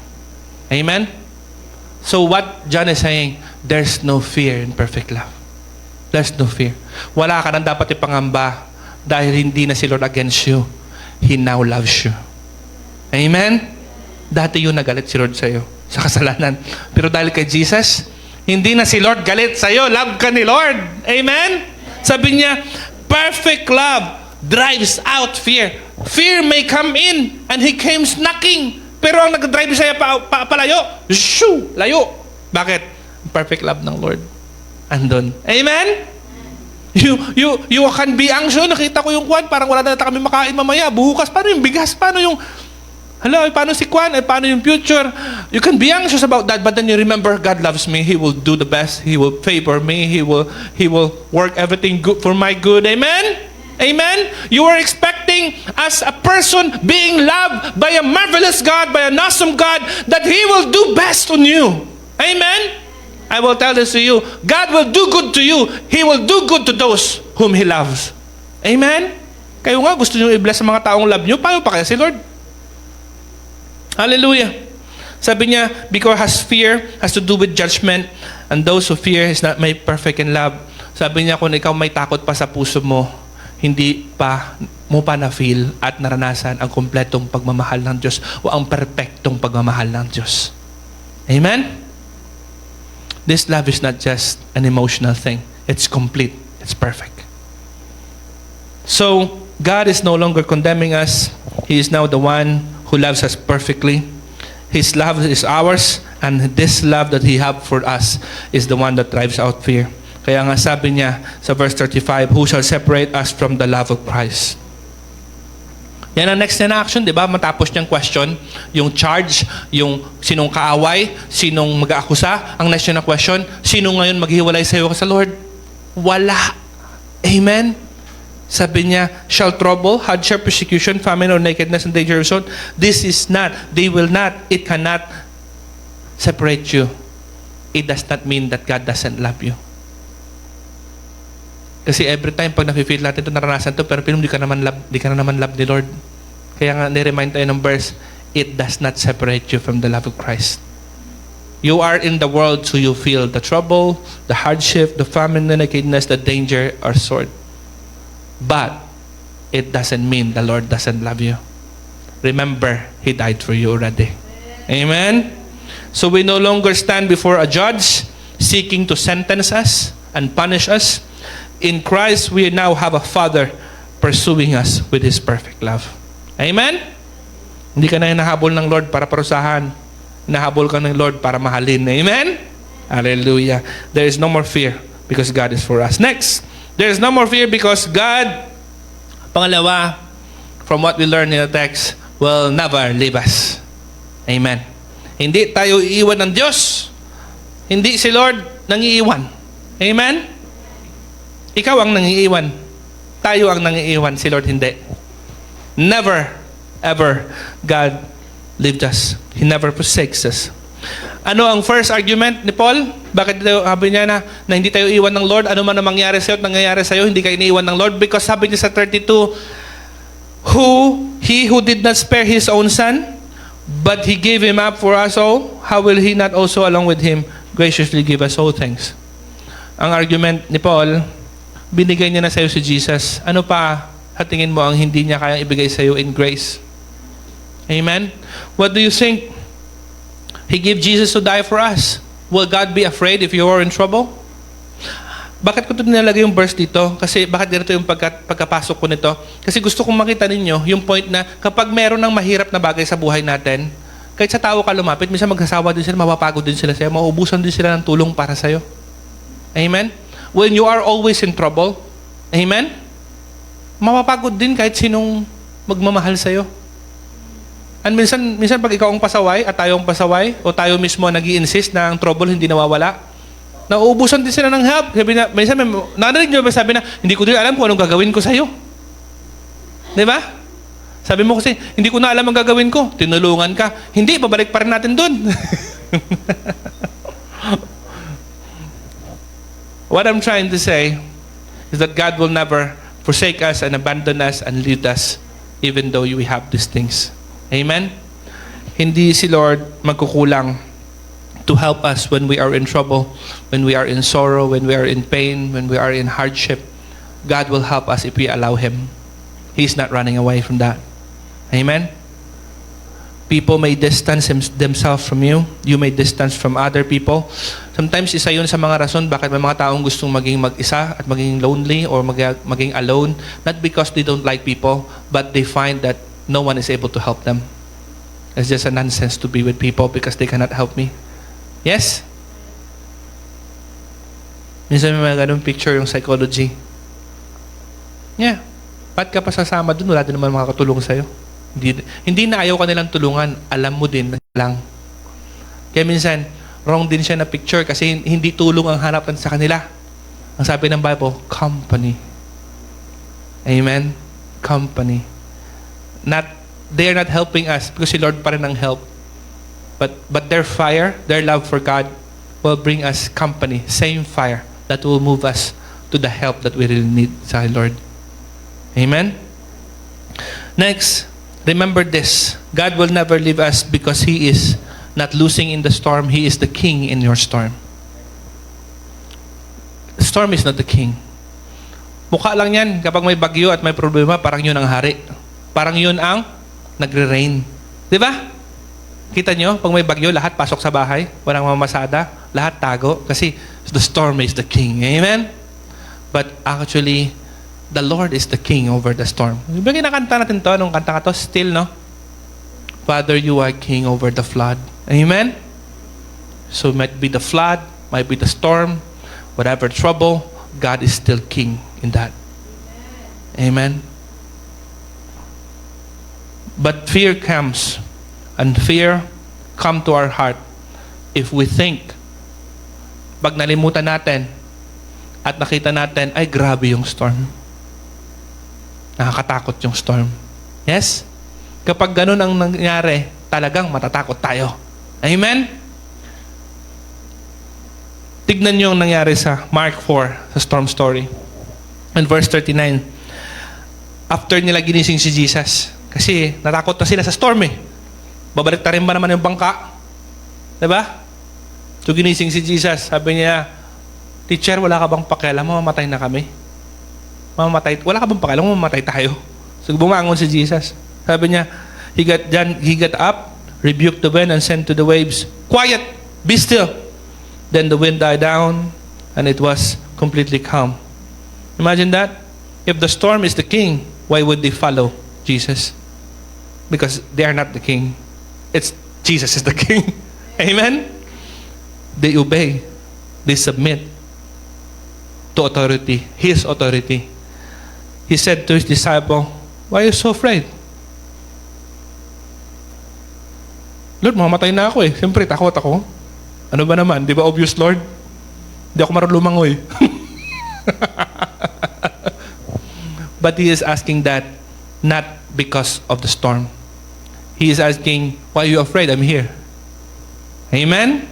Amen? So what John is saying, there's no fear in perfect love. There's no fear. Wala ka nang dapat ipangamba dahil hindi na si Lord against you. He now loves you. Amen? Dati yun nagalit si Lord sa'yo sa kasalanan. Pero dahil kay Jesus, hindi na si Lord galit sa'yo. Love ka ni Lord. Amen? Sabi niya, perfect love drives out fear. Fear may come in and He comes knocking. Pero ang nag-drive sa'yo palayo, shoo, layo. Bakit? Perfect love ng Lord. Andun. Amen? You can be anxious. Nakita ko yung kwan, parang wala na kami makain mamaya. Bukas, paano yung bigas? Paano yung Hello, paano si Kwan? Paano yung future? You can be anxious about that, but then you remember, God loves me. He will do the best. He will favor me. He will work everything good for my good. Amen? Amen? You are expecting as a person being loved by a marvelous God, by an awesome God, that He will do best on you. Amen? I will tell this to you. God will do good to you. He will do good to those whom He loves. Amen? Kayo nga, gusto nyo i-bless sa mga taong love nyo. Paano pa kaya si Lord? Hallelujah. Sabi niya, because fear has to do with judgment, and those who fear is not made perfect in love. Sabi niya, kung ikaw may takot pa sa puso mo, hindi pa mo pa na-feel at naranasan ang kumpletong pagmamahal ng Diyos o ang perpektong pagmamahal ng Diyos. Amen? This love is not just an emotional thing. It's complete. It's perfect. So, God is no longer condemning us. He is now the one who loves us perfectly. His love is ours, and this love that He has for us is the one that drives out fear. Kaya nga sabi niya sa verse 35, who shall separate us from the love of Christ? Yan ang next na action, di ba? Matapos niyang question, yung charge, yung sinong kaaway, sinong mag-aakusa. Ang next na question, sino ngayon maghiwalay sa iyo sa Lord? Wala. Amen? Sabi niya, shall trouble, hardship, persecution, famine, or nakedness, and danger of sword. This is not, they will not, it cannot separate you. It does not mean that God doesn't love you. Kasi every time pag nafe-feel natin ito, naranasan ito, pero di ka naman love ni Lord. Kaya nga, ni-remind tayo ng verse, it does not separate you from the love of Christ. You are in the world, so you feel the trouble, the hardship, the famine, the nakedness, the danger, or sword. But it doesn't mean the Lord doesn't love you. Remember, He died for you already. Amen? So we no longer stand before a judge seeking to sentence us and punish us. In Christ, we now have a Father pursuing us with His perfect love. Amen? Hindi ka na hinahabol ng Lord para parusahan. Hinahabol ka ng Lord para mahalin. Amen? Hallelujah. There is no more fear because God is for us. Next, there is no more fear because God, pangalawa, from what we learn in the text, will never leave us. Amen. Hindi tayo iiwan ng Diyos. Hindi si Lord nangiiwan. Amen? Ikaw ang nangiiwan. Tayo ang nangiiwan. Si Lord hindi. Never, ever, God leaves us. He never forsakes us. Ano ang first argument ni Paul? Bakit sabi niya na hindi tayo iwan ng Lord? Ano man ang mangyari sa'yo at nangyayari sa'yo, hindi kayo iniiwan ng Lord? Because sabi niya sa 32, He who did not spare His own Son, but He gave Him up for us all, how will He not also along with Him graciously give us all things? Ang argument ni Paul, binigay niya na sa'yo si Jesus. Ano pa tingin mo ang hindi niya kayang ibigay sa'yo in grace? Amen? What do you think? He gave Jesus to die for us. Will God be afraid if you are in trouble? Bakit ko ito nilalagay yung verse dito? Kasi bakit dito yung pagkapasok ko nito? Kasi gusto kong makita ninyo yung point na kapag meron ng mahirap na bagay sa buhay natin, kahit sa tao ka lumapit, minsan magsasawa din sila, mapapagod din sila sa'yo, mauubusan din sila ng tulong para sa'yo. Amen? When you are always in trouble, amen? Mapapagod din kahit sinong magmamahal sa'yo. And minsan pag ikaw ang pasaway at tayo ang pasaway o tayo mismo nag-i-insist na ang trouble hindi nawawala, nauubusan din sila ng help. Sabi na, minsan narinig nyo ba sabi na, hindi ko din alam kung anong gagawin ko sa'yo. Di ba? Sabi mo kasi, hindi ko na alam ang gagawin ko. Tinulungan ka. Hindi, babalik pa rin natin dun. What I'm trying to say is that God will never forsake us and abandon us and lead us even though we have these things. Amen? Hindi si Lord magkukulang to help us when we are in trouble, when we are in sorrow, when we are in pain, when we are in hardship. God will help us if we allow Him. He's not running away from that. Amen? People may distance themselves from you. You may distance from other people. Sometimes isa yun sa mga rason bakit may mga taong gustong maging mag-isa at maging lonely or maging alone. Not because they don't like people, but they find that no one is able to help them. It's just a nonsense to be with people because they cannot help me. Yes? Minsan may mga ganun picture yung psychology. Yeah. Ba't ka pa sasama dun? Wala din naman makakatulong sa'yo. Hindi na ayaw ka nilang tulungan. Alam mo din na lang. Kaya minsan, wrong din siya na picture kasi hindi tulong ang hanapan sa kanila. Ang sabi ng Bible, company. Amen? Company. They are not helping us because si Lord pa rin ang help. But their fire, their love for God will bring us company. Same fire that will move us to the help that we really need sa Lord. Amen? Next, remember this. God will never leave us because He is not losing in the storm. He is the king in your storm. The storm is not the king. Mukha lang yan. Kapag may bagyo at may problema, parang yun ang hari. Parang yun ang nagre-rain. Di ba? Kita nyo, pag may bagyo, lahat pasok sa bahay. Walang mamasada. Lahat tago. Kasi the storm is the king. Amen? But actually, the Lord is the king over the storm. Diba kinakanta natin to? Nung kanta ka to? Still, no? Father, you are king over the flood. Amen? So, might be the flood, might be the storm, whatever trouble, God is still king in that. Amen? But fear comes, and fear come to our heart if we think, pag nalimutan natin at nakita natin, ay grabe yung storm. Nakakatakot yung storm. Yes? Kapag ganun ang nangyari, talagang matatakot tayo. Amen? Tignan nyo ang nangyari sa Mark 4, sa storm story. In verse 39, after nila ginising si Jesus, kasi natakot na sila sa storm eh. Babalik ta rin ba naman yung bangka? Diba? So ginising si Jesus, sabi niya, Teacher, wala ka bang pakialam? Mamamatay na kami. Wala ka bang pakialam? Mamamatay tayo. So bumangon si Jesus. Sabi niya, he got up, rebuked the wind and said to the waves, Quiet, be still. Then the wind died down and it was completely calm. Imagine that. If the storm is the king, why would they follow Jesus? Because they are not the king. It's Jesus is the king. Amen? They obey. They submit to authority. His authority. He said to his disciple, Why are you so afraid? Lord, mamamatay na ako eh. Siyempre, takot ako. Ano ba naman? Di ba obvious, Lord? Hindi ako marunong lumangoy. But He is asking that not because of the storm. He is asking, why are you afraid? I'm here. Amen?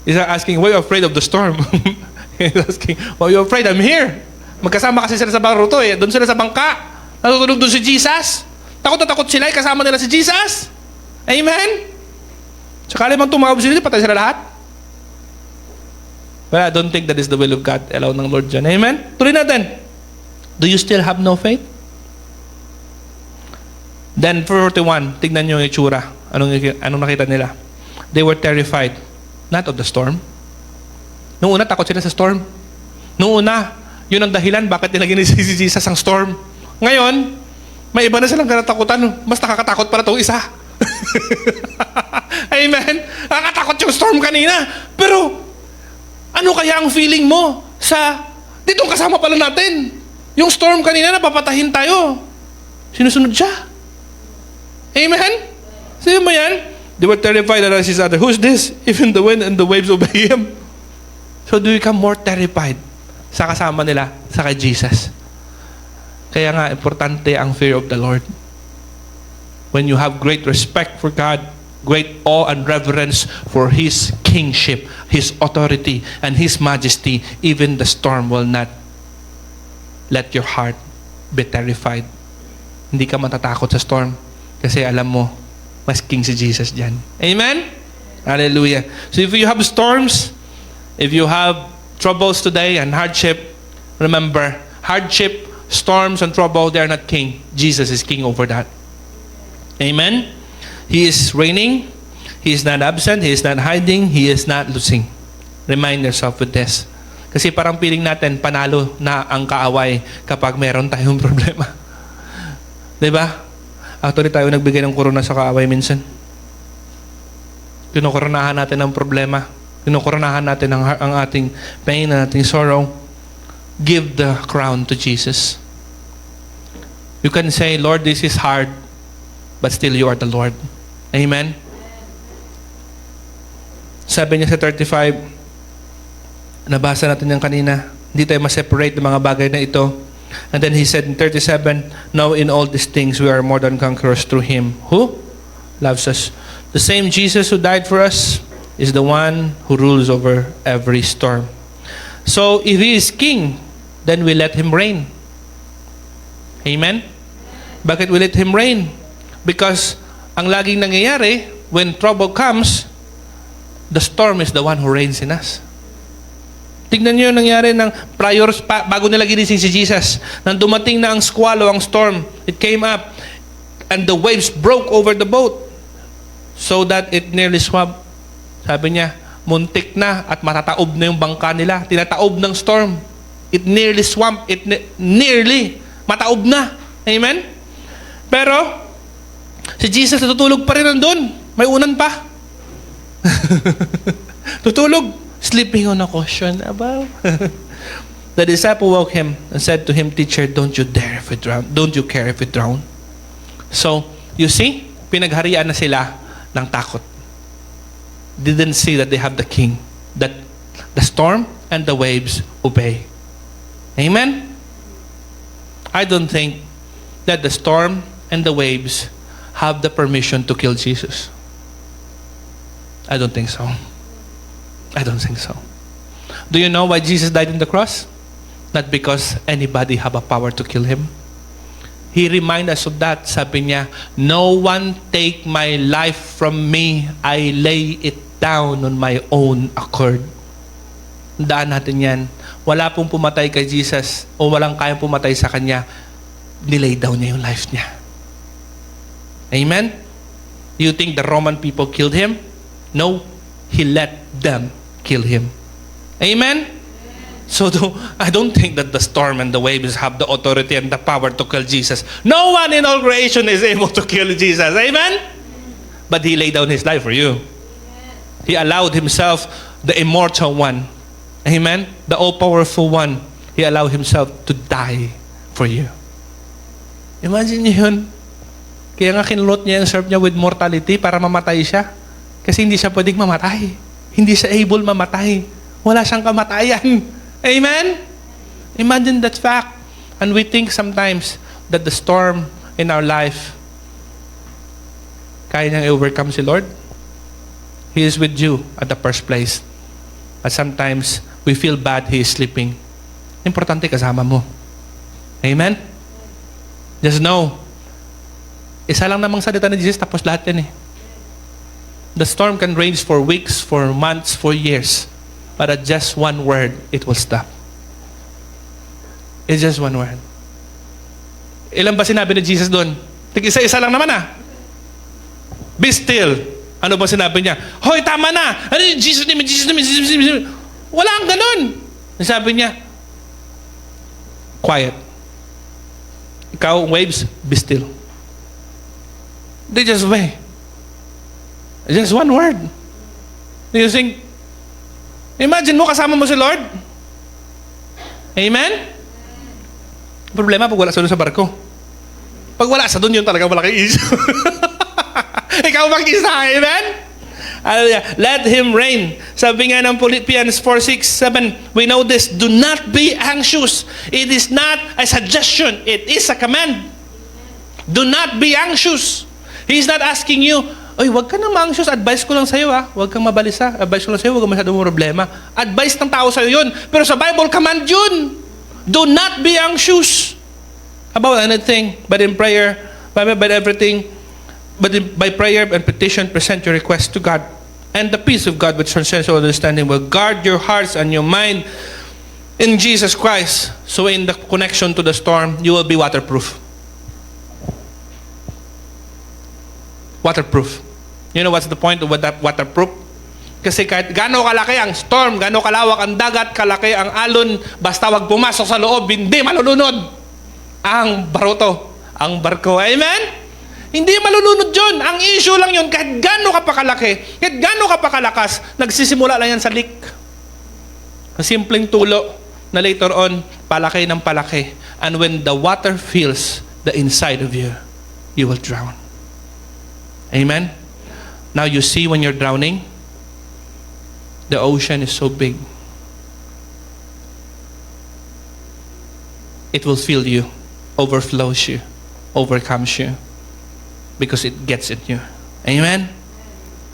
He's not asking, why are you afraid of the storm? He's asking, why are you afraid? I'm here. Magkasama kasi sila sa baruto eh. Doon sila sa bangka. Natutulog doon si Jesus. Takot na takot sila. Kasama nila si Jesus. Amen? Sakali man tumawag sila, patay sila lahat. Well, I don't think that is the will of God. Allow ng Lord dyan. Amen? Tuloy natin. Do you still have no faith? Then, 41, tignan nyo yung itsura. Anong nakita nila? They were terrified. Not of the storm. Noong una, takot sila sa storm. Noong una, yun ang dahilan bakit nila ginising si Jesus ang storm. Ngayon, may iba na silang kinatakutan. Mas nakakatakot para itong isa. Amen? Nakakatakot yung storm kanina. Pero, ano kaya ang feeling mo sa, ditong kasama pala natin. Yung storm kanina, napapatahin tayo. Sinusunod siya. Amen? Sino mo yan? They were terrified and asked each other, Who's this? Even the wind and the waves obey Him. So they become more terrified sa kasama nila sa kay Jesus. Kaya nga, importante ang fear of the Lord. When you have great respect for God, great awe and reverence for His kingship, His authority, and His majesty, even the storm will not let your heart be terrified. Hindi ka matatakot sa storm kasi alam mo, mas king si Jesus dyan. Amen? Hallelujah. So if you have storms, if you have troubles today and hardship, remember, hardship, storms, and trouble, they are not king. Jesus is king over that. Amen? He is reigning. He is not absent. He is not hiding. He is not losing. Remind yourself with this. Kasi parang feeling natin, panalo na ang kaaway kapag meron tayong problema. Diba? Actually, tayo nagbigay ng korona sa kaaway minsan. Kinukoronahan natin ang problema. Kinukoronahan natin ang ating pain, ang ating sorrow. Give the crown to Jesus. You can say, Lord, this is hard. but still you are the Lord. Amen? Sabi niya sa 35, nabasa natin yan kanina, hindi tayo ma-separate ng mga bagay na ito. And then he said in 37, now in all these things we are more than conquerors through Him who loves us. The same Jesus who died for us is the one who rules over every storm. So if He is King, then we let Him reign. Amen? Bakit we let Him reign? Because ang laging nangyayari, when trouble comes, the storm is the one who reigns in us. Tignan niyo yung nangyari ng bago nila ginising si Jesus. Nang dumating na ang squallow, ang storm, it came up, and the waves broke over the boat so that it nearly swamped. Sabi niya, muntik na at matataob na yung bangka nila. Tinataob ng storm. It nearly swamped. Nearly mataob na. Amen? Pero, si Jesus natutulog pa rin nandun. May unan pa. Tutulog. Sleeping on a cushion above. The disciple woke him and said to him, Teacher, don't you dare if we drown. Don't you care if we drown? So, you see, pinagharian na sila ng takot. Didn't see that they have the king. That the storm and the waves obey. Amen? I don't think that the storm and the waves have the permission to kill Jesus. I don't think so. I don't think so. Do you know why Jesus died on the cross? Not because anybody have a power to kill Him. He reminds us of that. Sabi niya, no one take my life from me. I lay it down on my own accord. Daan natin yan. Wala pong pumatay kay Jesus o walang kayang pumatay sa Kanya. Nilay down niya yung life niya. Amen? You think the Roman people killed Him? No. He let them kill Him. Amen? So I don't think that the storm and the waves have the authority and the power to kill Jesus. No one in all creation is able to kill Jesus. Amen? But He laid down His life for you. He allowed Himself, the immortal one. Amen? The all-powerful one. He allowed Himself to die for you. Imagine niyo yun. Kaya nga kinulot niya yung serve niya with mortality para mamatay siya. Kasi hindi siya pwedeng mamatay. Hindi siya able mamatay. Wala siyang kamatayan. Amen? Imagine that fact. And we think sometimes that the storm in our life, kaya niyang i-overcome si Lord. He is with you at the first place. But sometimes, we feel bad He is sleeping. Importante kasama mo. Amen? Just know, isa lang namang salita ni Jesus, tapos lahat yan eh. The storm can range for weeks, for months, for years. But at just one word, it will stop. It's just one word. Ilan ba sinabi ni Jesus doon? Isa-isa lang naman ah. Be still. Ano ba sinabi niya? Hoy, tama na! Ano yung Jesus name, Jesus name, Jesus name? Wala ang ganun. Sabi niya, quiet. Ikaw, waves, be still. They just obey. Just one word. You think, imagine mo kasama mo si Lord. Amen? Problema pag wala sa doon sa barko. Pag wala sa doon, yun talaga malaking issue. Ikaw mag-isa, amen? Hallelujah. Let Him reign. Sabi nga ng Philippians 4:6-7, we know this, do not be anxious. It is not a suggestion, it is a command. Do not be anxious. He is not asking you, oy, wag ka nang ma-anxious, advice ko lang sa'yo ha. Wag kang mabalisa, advice ko lang sa'yo, wag kang masyadong problema. Advice ng tao sa'yo yun. Pero sa Bible, command yun. Do not be anxious about anything, but in prayer, by everything, by prayer and petition, present your request to God. And the peace of God which transcends all understanding will guard your hearts and your mind in Jesus Christ. So in the connection to the storm, you will be waterproof. Waterproof. You know what's the point of that waterproof? Kasi kahit gaano kalaki ang storm, gaano kalawak ang dagat, kalaki ang alon, basta wag pumasok sa loob, hindi malulunod ang baruto, ang barko. Amen? Hindi malulunod yun. Ang issue lang yun, kahit gaano ka pa kalaki, kahit gaano ka pa kalakas, nagsisimula lang yan sa leak. Simpleng tulo na later on, palaki ng palaki. And when the water fills the inside of you, you will drown. Amen? Now you see when you're drowning, the ocean is so big. It will fill you, overflows you, overcomes you, because it gets at you. Amen?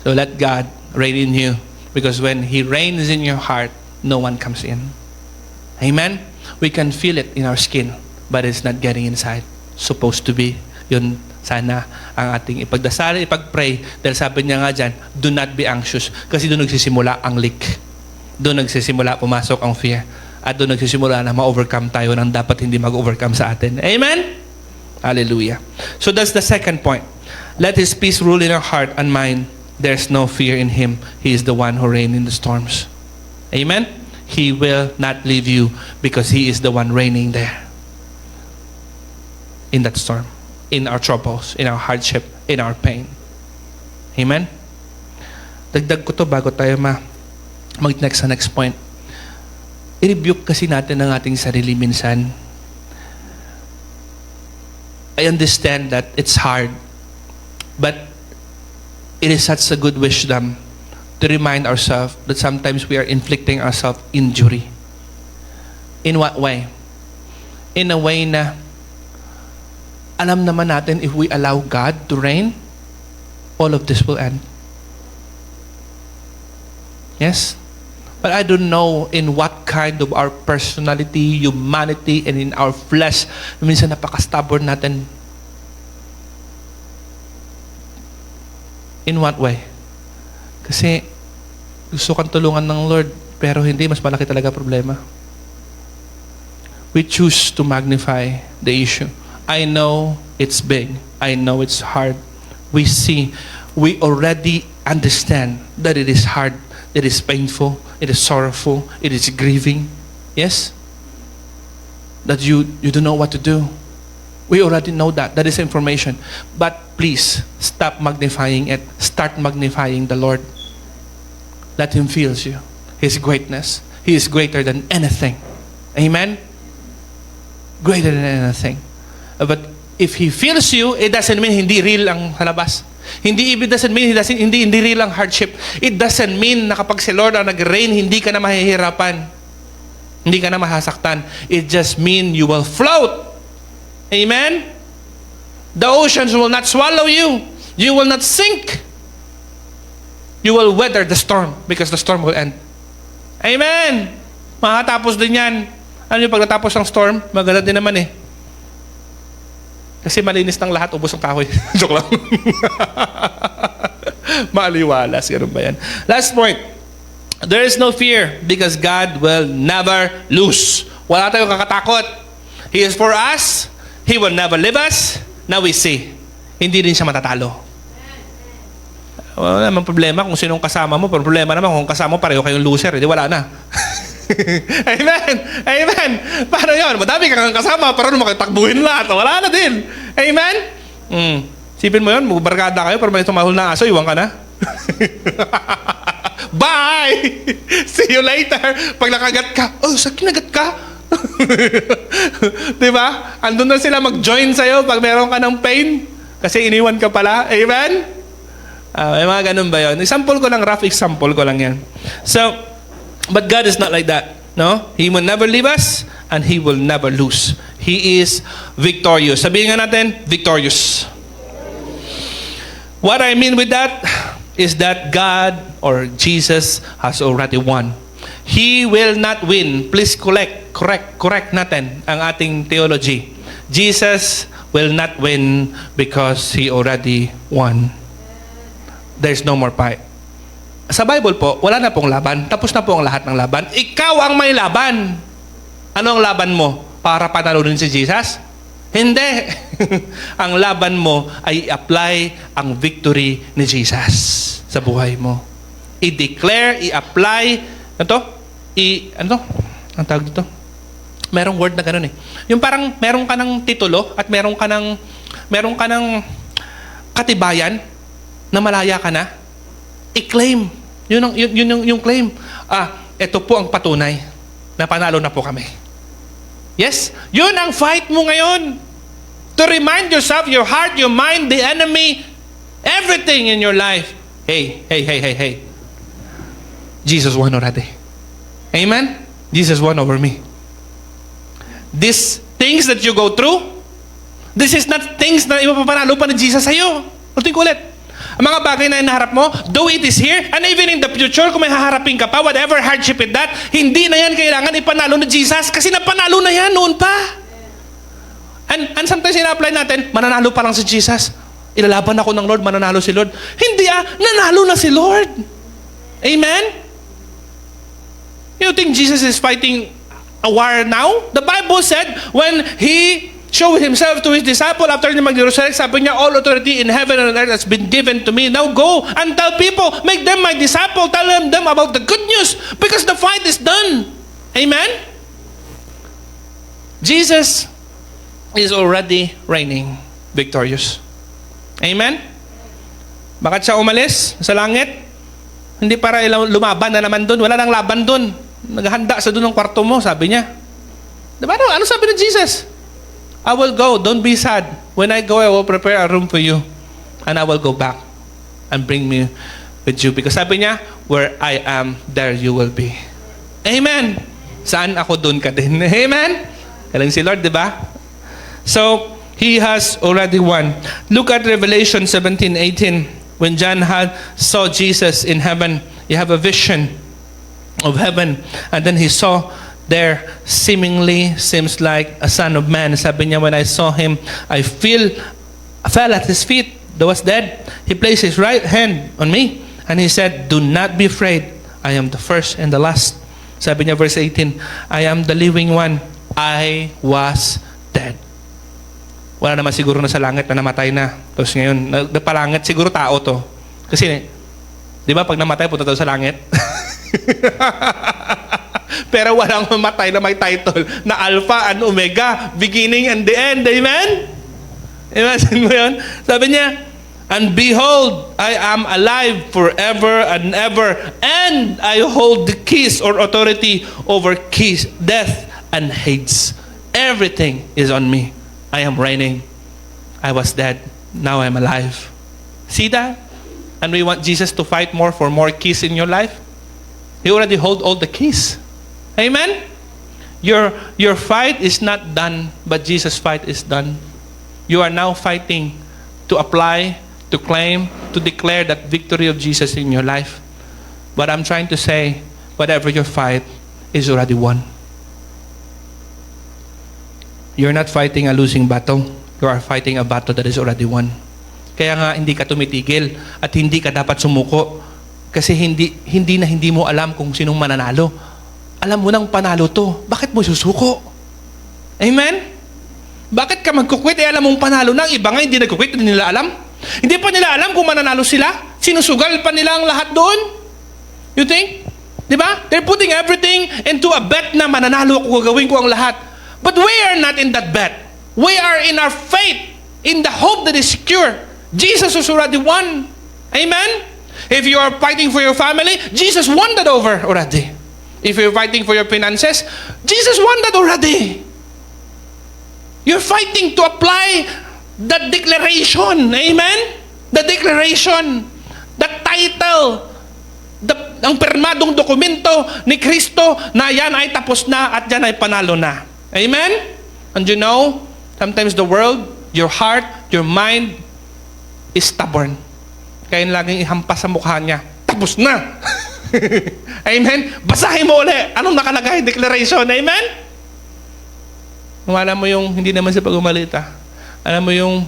So let God reign in you, because when He reigns in your heart, no one comes in. Amen? We can feel it in our skin, but it's not getting inside. Supposed to be. Yun sana ang ating ipagdasal, ipagpray. Dahil sabi niya nga dyan, do not be anxious. Kasi doon nagsisimula ang leak. Doon nagsisimula pumasok ang fear. At doon nagsisimula na ma-overcome tayo ng dapat hindi mag-overcome sa atin. Amen? Hallelujah. So that's the second point. Let His peace rule in our heart and mind. There's no fear in Him. He is the one who reigns in the storms. Amen? He will not leave you because He is the one reigning there. In that storm. In our troubles. In our hardship. In our pain. Amen? Dagdag ko to bago tayo mag-next sa next point. I-rebuke kasi natin ang ating sarili minsan. I understand that it's hard. But it is such a good wisdom to remind ourselves that sometimes we are inflicting ourselves injury. In what way? In a way na alam naman natin if we allow God to reign, all of this will end. Yes? But I don't know in what kind of our personality, humanity, and in our flesh, minsan napaka-stubborn natin. In what way? Kasi gusto kang tulungan ng Lord, pero hindi, mas malaki talaga problema. We choose to magnify the issue. I know it's big. I know it's hard. We see, we already understand that it is hard, it is painful, it is sorrowful, it is grieving. Yes? That you don't know what to do. We already know that. That is information. But please, stop magnifying it. Start magnifying the Lord. Let Him feel you. His greatness. He is greater than anything. Amen? Greater than anything. But if He feels you, it doesn't mean hindi real ang halabas. It doesn't mean hindi real ang hardship. It doesn't mean na kapag si Lord ang nag-reign, hindi ka na mahihirapan. Hindi ka na mahasaktan. It just means you will float. Amen? The oceans will not swallow you. You will not sink. You will weather the storm because the storm will end. Amen? Makatapos din yan. Ano yung pag natapos ng storm? Maganda din naman eh. Kasi malinis ng lahat, ubos ang kahoy. Joke lang. Maaliwalas. Ganun ba yan? Last point. There is no fear because God will never lose. Wala tayong kakatakot. He is for us. He will never leave us. Now we see. Hindi rin siya matatalo. Wala namang problema kung sinong kasama mo. Pero problema naman kung kasama mo pareho kayong loser. Hindi wala na. Amen. Amen. Paano yun? Madami kang kasama pero naman takbuhin lahat. Wala na din. Amen? Sipin mo yun, magbarkada kayo pero may tumahol na aso, iwan ka na. Bye! See you later. Pag nakagat ka, oh, sa kinagat ka? Diba? Andun na sila mag-join sa'yo pag meron ka ng pain kasi iniwan ka pala. Amen? May mga ganun ba yun? Example ko lang, rough example ko lang yan. So, but God is not like that. No? He will never leave us and He will never lose. He is victorious. Sabihin nga natin, victorious. What I mean with that is that God or Jesus has already won. He will not win. Please correct natin ang ating theology. Jesus will not win because He already won. There's no more fight. Sa Bible po, wala na pong laban. Tapos na po ang lahat ng laban. Ikaw ang may laban. Ano ang laban mo? Para panalunin si Jesus? Hindi. Ang laban mo ay i-apply ang victory ni Jesus sa buhay mo. I-declare, i-apply, ano? Ang tawag dito? Merong word na gano'n eh. Yung parang meron ka ng titulo at meron ka ng katibayan na malaya ka na. I-claim. Yung claim. Ito po ang patunay na panalo na po kami. Yes? Yun ang fight mo ngayon. To remind yourself, your heart, your mind, the enemy, Everything in your life. Hey. Jesus won already. Amen? Jesus won over me. These things that you go through, this is not things na ipapanalo pa ni Jesus sa'yo. Ulitin ko ulit. Ang mga bagay na inaharap mo, though it is here, and even in the future, kung may haharapin ka pa, whatever hardship it that, hindi na yan kailangan ipanalo ni Jesus kasi napanalo na yan noon pa. And sometimes ina-apply natin, mananalo pa lang si Jesus. Ilalaban ako ng Lord, mananalo si Lord. Hindi nanalo na si Lord. Amen? You think Jesus is fighting a war now? The Bible said, when He showed Himself to His disciple after niya mag-resurrect, sabi niya, all authority in heaven and earth has been given to me. Now go and tell people, make them my disciple, tell them about the good news because the fight is done. Amen? Jesus is already reigning victorious. Amen? Bakit siya umalis sa langit? Hindi para lumaban na naman doon. Wala nang laban doon. Naghanda sa doon ng kwarto mo, sabi niya. Diba? Ano sabi ni Jesus? I will go, don't be sad. When I go, I will prepare a room for you. And I will go back and bring me with you. Because sabi niya, where I am, there you will be. Amen. Saan ako, doon ka din. Amen? Galing si Lord, diba? So, He has already won. Look at Revelation 17:18. When John saw Jesus in heaven, you have a vision of heaven. And then he saw there seemingly seems like a son of man. Sabi niya, when I saw him, I fell at his feet. Though I was dead. He placed his right hand on me. And he said, do not be afraid. I am the first and the last. Sabi niya, verse 18, I am the living one. I was dead. Wala naman siguro na sa langit na namatay na. Tapos ngayon, napalangit, siguro tao to. Kasi, di ba, pag namatay, punta tayo sa langit? Pero walang mamatay na may title na Alpha and Omega, beginning and the end. Amen? Imagine mo yun? Sabi niya, and behold, I am alive forever and ever, and I hold the keys or authority over keys, death and Hades. Everything is on me. I am reigning. I was dead. Now I'm alive. See that? And we want Jesus to fight more for more keys in your life. He already hold all the keys. Amen? Your fight is not done, but Jesus' fight is done. You are now fighting to apply, to claim, to declare that victory of Jesus in your life. But I'm trying to say, whatever your fight is already won. You're not fighting a losing battle. You are fighting a battle that is already won. Kaya nga hindi ka tumitigil at hindi ka dapat sumuko kasi hindi mo alam kung sinong mananalo. Alam mo nang panalo to. Bakit mo susuko? Amen? Bakit ka magkukwit? Alam mong panalo na. Iba nga hindi nagkukwit, hindi nila alam. Hindi pa nila alam kung mananalo sila. Sinusugal pa nila ang lahat doon. You think? Diba? They're putting everything into a bet na mananalo ako, gagawin ko ang lahat. But we are not in that bet. We are in our faith, in the hope that is secure. Jesus has already won. Amen? If you are fighting for your family, Jesus won that over already. If you're fighting for your finances, Jesus won that already. You're fighting to apply the declaration. Amen? The declaration. The title. Ang permadong dokumento ni Kristo na yan ay tapos na at yan ay panalo na. Amen? And you know, sometimes the world, your heart, your mind is stubborn. Kaya laging ihampas sa mukha niya. Tapos na! Amen? Basahin mo ulit. Anong nakalagay? Declaration. Amen? Alam mo yung, hindi naman sa pag-umalita. Alam mo yung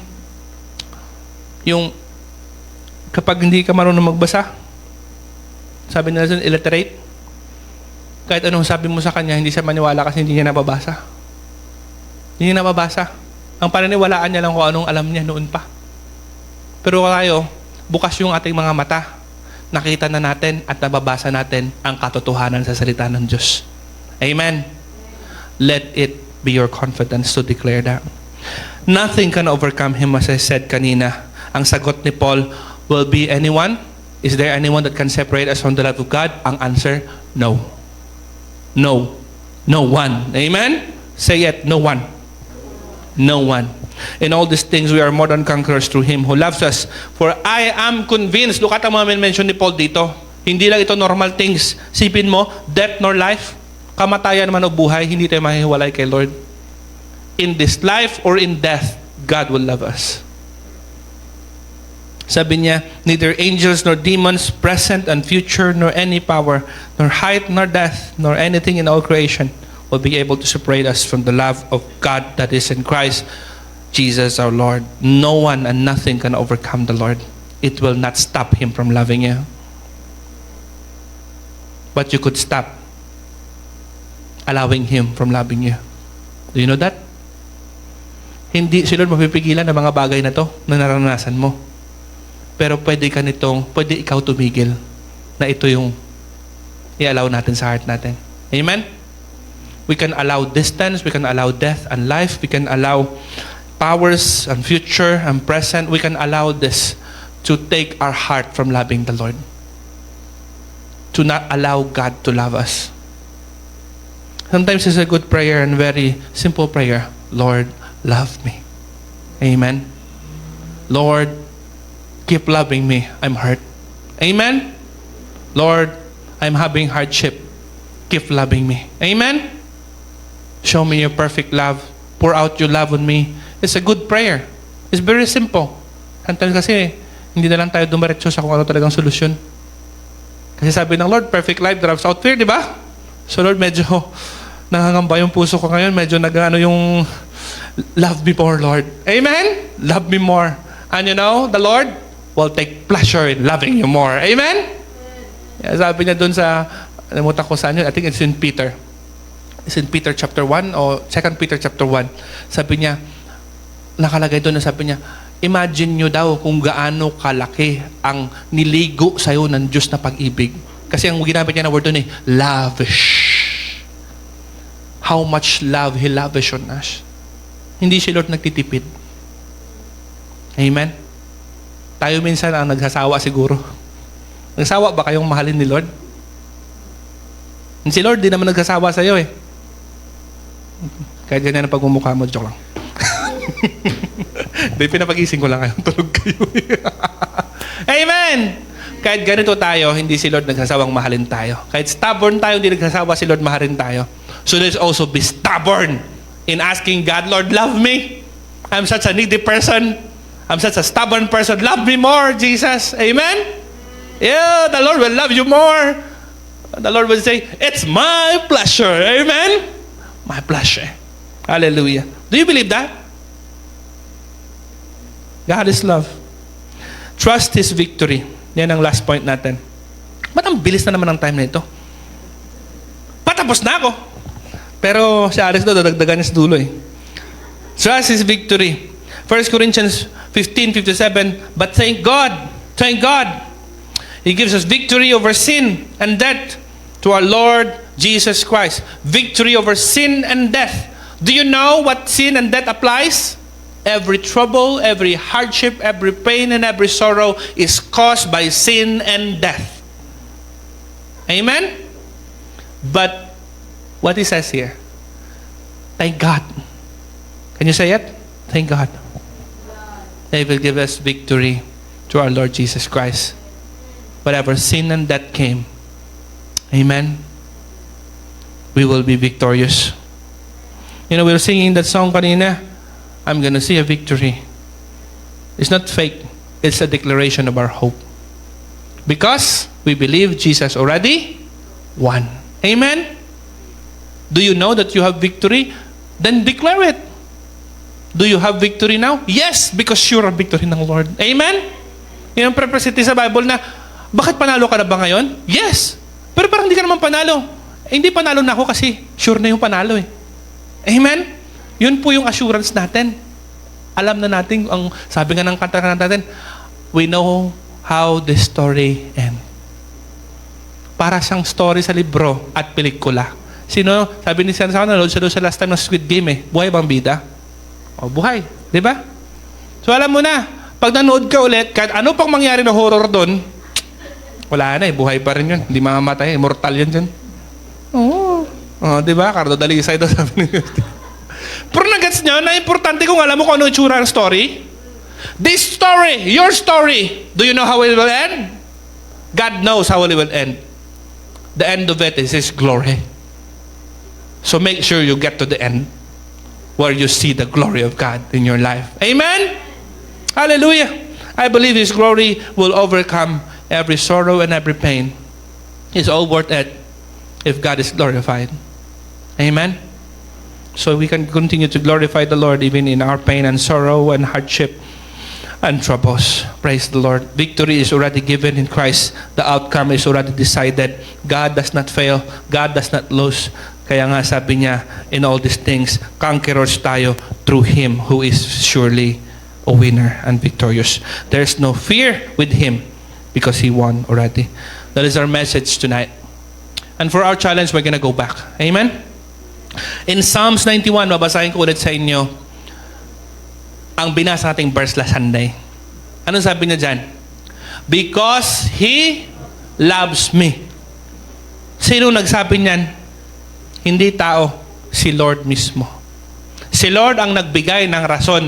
kapag hindi ka marunong magbasa, sabi nila dun, illiterate. Kahit anong sabi mo sa kanya, hindi siya maniwala kasi hindi niya nababasa. Hindi niya nababasa. Ang paniniwalaan niya lang kung anong alam niya noon pa. Pero tayo, bukas yung ating mga mata. Nakita na natin at nababasa natin ang katotohanan sa salita ng Diyos. Amen. Let it be your confidence to declare that. Nothing can overcome him, as I said kanina. Ang sagot ni Paul, will be anyone? Is there anyone that can separate us from the love of God? Ang answer, no. No. No one. Amen? Say it, no one. No one. In all these things, we are more than conquerors through Him who loves us. For I am convinced, look at ang mga mention ni Paul dito. Hindi lang ito normal things. Sipin mo, death nor life, kamatayan man o buhay, hindi tayo mahihiwalay kay Lord. In this life or in death, God will love us. Sabi niya, neither angels nor demons, present and future, nor any power, nor height nor depth, nor anything in all creation will be able to separate us from the love of God that is in Christ Jesus our Lord. No one and nothing can overcome the Lord. It will not stop Him from loving you. But you could stop allowing Him from loving you. Do you know that? Hindi si Lord mapipigilan ng mga bagay na to na naranasan mo. Pero pwede ikaw tumigil na ito yung i-allow natin sa heart natin. Amen? We can allow distance, we can allow death and life, we can allow powers and future and present. We can allow this to take our heart from loving the Lord. To not allow God to love us. Sometimes it's a good prayer and very simple prayer. Lord, love me. Amen. Lord, keep loving me. I'm hurt. Amen. Lord, I'm having hardship. Keep loving me. Amen. Show me your perfect love. Pour out your love on me. It's a good prayer. It's very simple. Sometimes kasi, hindi na lang tayo dumiretso sa kung ano talagang solusyon. Kasi sabi ng Lord, perfect life drives out fear, di ba? So Lord, medyo nangangamba yung puso ko ngayon. Medyo nag-ano yung love me more, Lord. Amen? Love me more. And you know, the Lord will take pleasure in loving you more. Amen? Sabi niya dun sa, nalimutan ko saan yun, I think it's in Peter. It's in Peter chapter 1 o 2 Peter chapter 1. Sabi niya, nakalagay doon na sabi niya, imagine nyo daw kung gaano kalaki ang niligo sa'yo ng Diyos na pag-ibig. Kasi ang ginamit niya na word doon lavish. How much love He lavish on us. Hindi si Lord nagtitipid. Amen? Tayo minsan ang nagsasawa siguro. Nagsawa ba kayong mahalin ni Lord? Si Lord, di naman nagsasawa sa'yo eh. Kahit ganyan ang pagmumukha mo, joke lang. Di, pinapag-ising ko lang kayo. Tulog kayo. Amen! Kahit ganito tayo, hindi si Lord nagsasawang mahalin tayo. Kahit stubborn tayo, hindi nagsasawa si Lord mahalin tayo. So let's also be stubborn in asking God, Lord, love me. I'm such a needy person. I'm such a stubborn person. Love me more, Jesus. Amen? Yeah, the Lord will love you more. The Lord will say, it's my pleasure. Amen? My pleasure. Hallelujah. Do you believe that? God is love. Trust His victory. Yan ang last point natin. Ba't ang bilis na naman ang time na ito? Patapos na ako. Pero si Alex doon, dadagdagan niya sa dulo eh. Trust His victory. 1 Corinthians 15:57. But thank God, He gives us victory over sin and death to our Lord Jesus Christ. Victory over sin and death. Do you know what sin and death applies? Every trouble, every hardship, every pain, and every sorrow is caused by sin and death. Amen? But what He says here, thank God. Can you say it? Thank God. He will give us victory through our Lord Jesus Christ. Whatever sin and death came, amen, we will be victorious. You know, we were singing that song kanina, I'm gonna see a victory. It's not fake. It's a declaration of our hope. Because we believe Jesus already won. Amen? Do you know that you have victory? Then declare it. Do you have victory now? Yes, because sure ang victory ng Lord. Amen? Yan ang purposity sa Bible na, bakit panalo ka na ba ngayon? Yes. Pero parang hindi ka naman panalo. Hindi panalo na ako kasi sure na yung panalo eh. Amen? Yun po yung assurance natin. Alam na natin, ang sabi nga ng kanta natin, we know how the story ends. Para siyang story sa libro at pelikula. Sino, sabi ni San nanood siya doon sa last time ng Squid Game eh, buhay bang bida? O, buhay. Di ba? So alam mo na, pag nanood ka ulit, kahit ano pang mangyari na horror doon, wala na eh, buhay pa rin yun. Hindi mamamatay, immortal yan dyan. Oo. Oh, di ba? Cardo Dalisay daw sabi ni Pero nagets nyo, na importante kung alam mo kung ano itsura ng story. This story, your story, do you know how it will end? God knows how it will end. The end of it is His glory. So make sure you get to the end where you see the glory of God in your life. Amen? Hallelujah. I believe His glory will overcome every sorrow and every pain. It's all worth it if God is glorified. Amen? So we can continue to glorify the Lord even in our pain and sorrow and hardship and troubles. Praise the Lord. Victory is already given in Christ. The outcome is already decided. God does not fail. God does not lose. Kaya nga sabi niya, in all these things, conquerors tayo through Him who is surely a winner and victorious. There's no fear with Him because He won already. That is our message tonight. And for our challenge, we're gonna go back. Amen? In Psalms 91, babasahin ko ulit sa inyo ang binasa nating verse last Sunday. Ano sabi niya dyan? Because He loves me. Sino nagsabi niyan? Hindi tao, si Lord mismo. Si Lord ang nagbigay ng rason.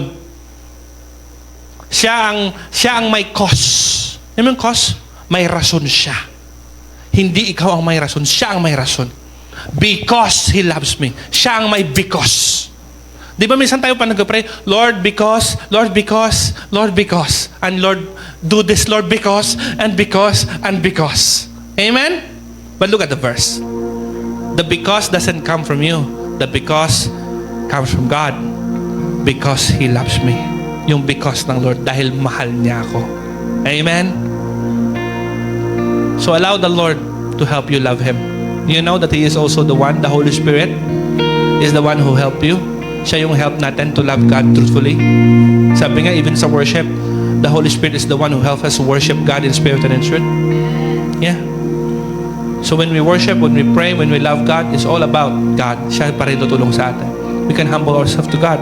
Siya ang may cause. Ano yung cause? May rason siya. Hindi ikaw ang may rason, siya ang may rason. Because He loves me. Siya ang may because. Di ba minsan tayo pa nag-pray, Lord, because, Lord, because, Lord, because. And Lord, do this, Lord, because, and because, and because. Amen? But look at the verse. The because doesn't come from you. The because comes from God. Because He loves me. Yung because ng Lord, dahil mahal niya ako. Amen? So allow the Lord to help you love Him. You know that He is also the one, the Holy Spirit, is the one who help you. Siya yung help natin to love God truthfully. Sabi nga, even sa worship, the Holy Spirit is the one who helps us worship God in spirit and in truth. Yeah. So when we worship, when we pray, when we love God, it's all about God. Siya pa rin tutulong sa atin. We can humble ourselves to God.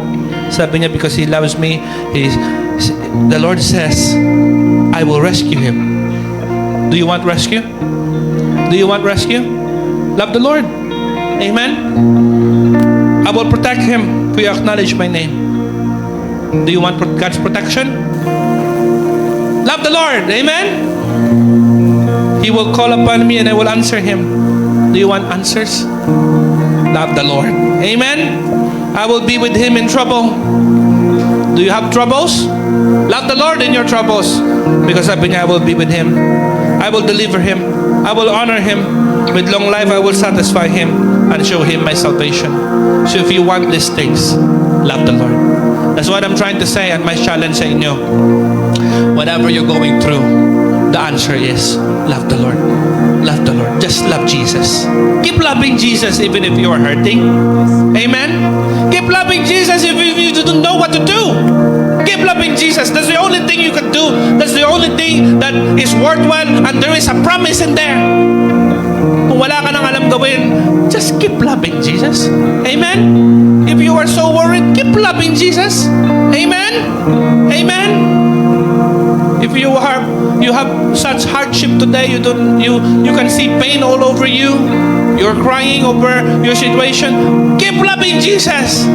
Sabi niya, because He loves me, the Lord says, I will rescue him. Do you want rescue? Do you want rescue? Love the Lord. Amen? I will protect him if you acknowledge my name. Do you want God's protection? Love the Lord. Amen? He will call upon me and I will answer him. Do you want answers? Love the Lord. Amen? I will be with him in trouble. Do you have troubles? Love the Lord in your troubles. Because I will be with him. I will deliver him. I will honor him. With long life I will satisfy him and show him my salvation. So if you want these things, love the Lord. That's what I'm trying to say, and my challenge sa inyo. Whatever you're going through, the answer is love the Lord. Love the Lord. Just love Jesus. Keep loving Jesus even if you are hurting. Amen? Keep loving Jesus if you don't know what to do. Keep loving Jesus. That's the only thing you can do. That's the only thing that is worthwhile, and there is a promise in there. Kung wala ka nang alam gawin, just keep loving Jesus. Amen? If you are so worried, keep loving Jesus. Amen? Amen? If you have such hardship today, you can see pain all over you. You're crying over your situation. Keep loving Jesus.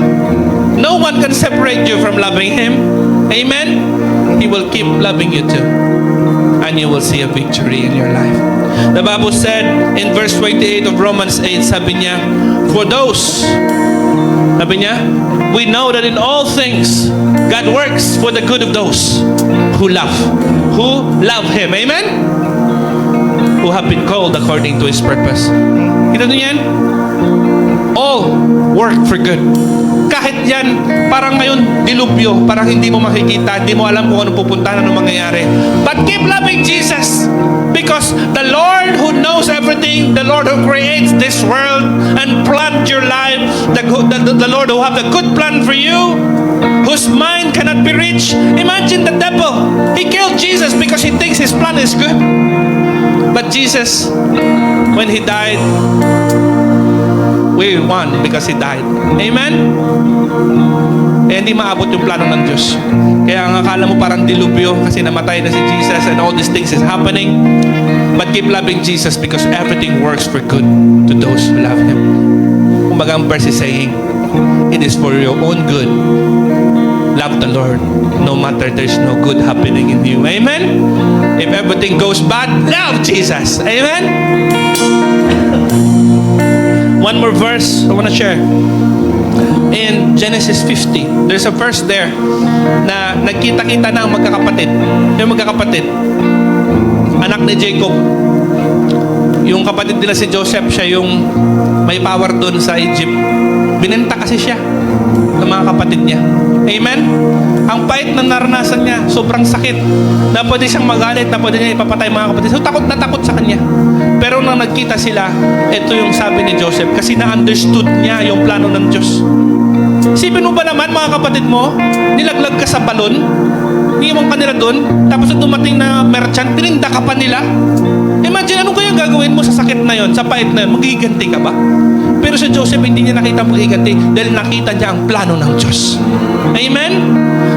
No one can separate you from loving him. Amen? He will keep loving you too. And you will see a victory in your life. The Bible said in verse 28 of Romans 8, sabi niya, for those, sabi niya, we know that in all things, God works for the good of those who love him. Amen? Who have been called according to his purpose. Kita nyo yan? All work for good. Kahit yan, parang ngayon, dilubyo, parang hindi mo makikita, hindi mo alam kung ano pupuntahan, ano mangyayari. But keep loving Jesus. Because the Lord who knows everything, the Lord who creates this world and planned your life, the Lord who have the good plan for you, whose mind cannot be reached. Imagine the devil. He killed Jesus because he thinks his plan is good. But Jesus, when he died, we won because he died. Amen? Eh, hindi maabot yung plano ng Diyos. Kaya ang akala mo parang dilubyo kasi namatay na si Jesus and all these things is happening. But keep loving Jesus because everything works for good to those who love him. Kumbaga ang verse is saying, It is for your own good. Love the Lord, no matter there's no good happening in you. Amen? If everything goes bad, love Jesus. Amen? One more verse I want to share. In Genesis 50, there's a verse there na nagkita-kita na ang magkakapatid. Yung magkakapatid, anak ni Jacob. Yung kapatid nila si Joseph, siya yung may power doon sa Egypt. Binenta kasi siya ng mga kapatid niya. Amen? Ang pait na naranasan niya, sobrang sakit, na pwede siyang magalit, na pwede niya ipapatay mga kapatid. So takot na takot sa kanya. Pero nang nagkita sila, ito yung sabi ni Joseph, kasi na-understood niya yung plano ng Diyos. Isipin mo ba naman, mga kapatid mo, nilaglag ka sa balon, niiwan ka nila doon, tapos nung dumating na merchant, tininda ka pa nila. Imagine, ano kaya gagawin mo sa sakit na yon, sa pait na yon? Maghiganti ka ba? Pero si Joseph, hindi niya nakita maghiganti dahil nakita niya ang plano ng Diyos. Amen?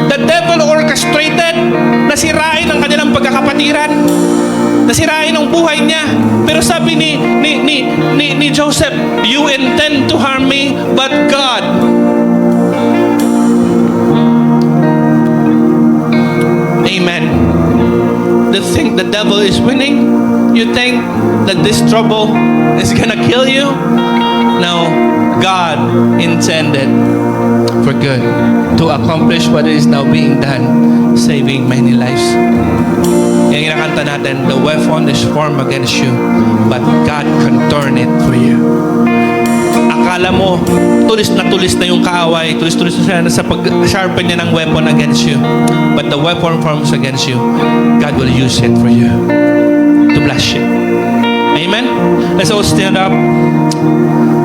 The devil orchestrated, nasirain ang kanilang pagkakapatiran, nasirain ang buhay niya. Pero sabi ni Joseph, you intend to harm me, but God. Amen. You think the devil is winning? You think that this trouble is gonna kill you? No, God intended for good to accomplish what is now being done, saving many lives. Yung kinakanta natin, the weapon is formed against you, but God can turn it for you. Akala mo, tulis na yung kaaway, tulis na siya sa pag-sharpen niya ng weapon against you. But the weapon forms against you, God will use it for you to bless you. Amen? Let's all stand up.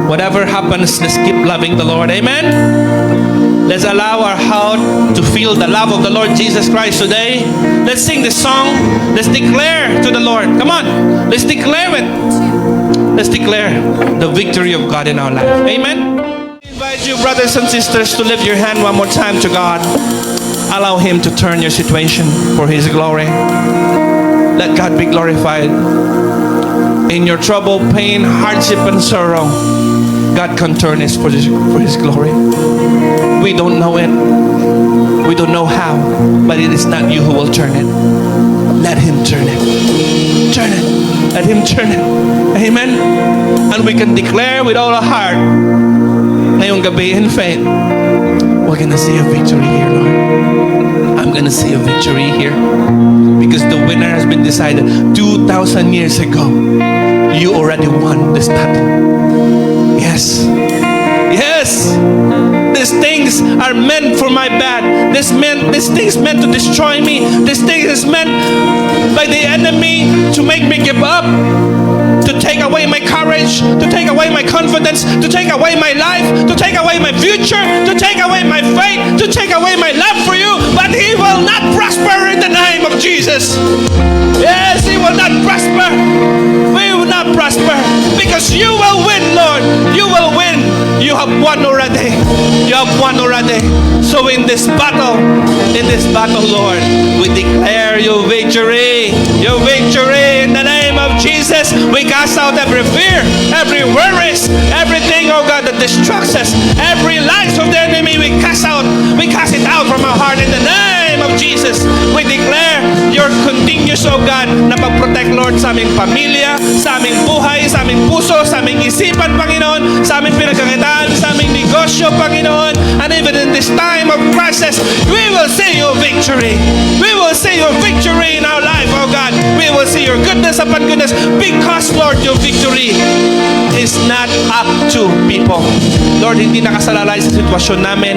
Whatever happens, let's keep loving the Lord. Amen? Let's allow our heart to feel the love of the Lord Jesus Christ today. Let's sing this song. Let's declare to the Lord. Come on. Let's declare it. Let's declare the victory of God in our life. Amen? I invite you, brothers and sisters, to lift your hand one more time to God. Allow Him to turn your situation for His glory. Let God be glorified. In your trouble, pain, hardship, and sorrow, God can turn it for His glory. We don't know it. We don't know how, but it is not you who will turn it. Let Him turn it. Turn it. Let Him turn it. Amen? And we can declare with all our heart, ngayong gabi in faith, we're gonna see a victory here, Lord. I'm gonna see a victory here. Because the winner has been decided 2,000 years ago. You already won this battle. Yes. Yes. These things are meant for my bad. This things meant to destroy me. This thing is meant by the enemy to make me give up, to take away my courage, to take away my confidence, to take away my life, to take away my future, to take away my faith, to take away my love for you. But he will not prosper in the name of Jesus. Yes, he will not prosper. We will not prosper because you will win, Lord. You will win. You have won already. You have won already. So in this battle, Lord, we declare your victory. Your victory in the name of Jesus. We cast out every fear, every worries, everything, oh God, that distracts us. Every lies of the enemy, we cast it out from our heart in the name of Jesus. We declare your continuous, oh God, na pag-protect, Lord, sa aming pamilya, sa aming buhay, sa aming puso, sa aming isipan, Panginoon, sa aming pinagkakitaan, sa aming negosyo, Panginoon. And even in this time of crisis, we will see your victory. We will see your victory in our life, oh God. We will see your goodness upon goodness because, Lord, your victory is not up to people. Lord, hindi nakasalalay sa sitwasyon namin,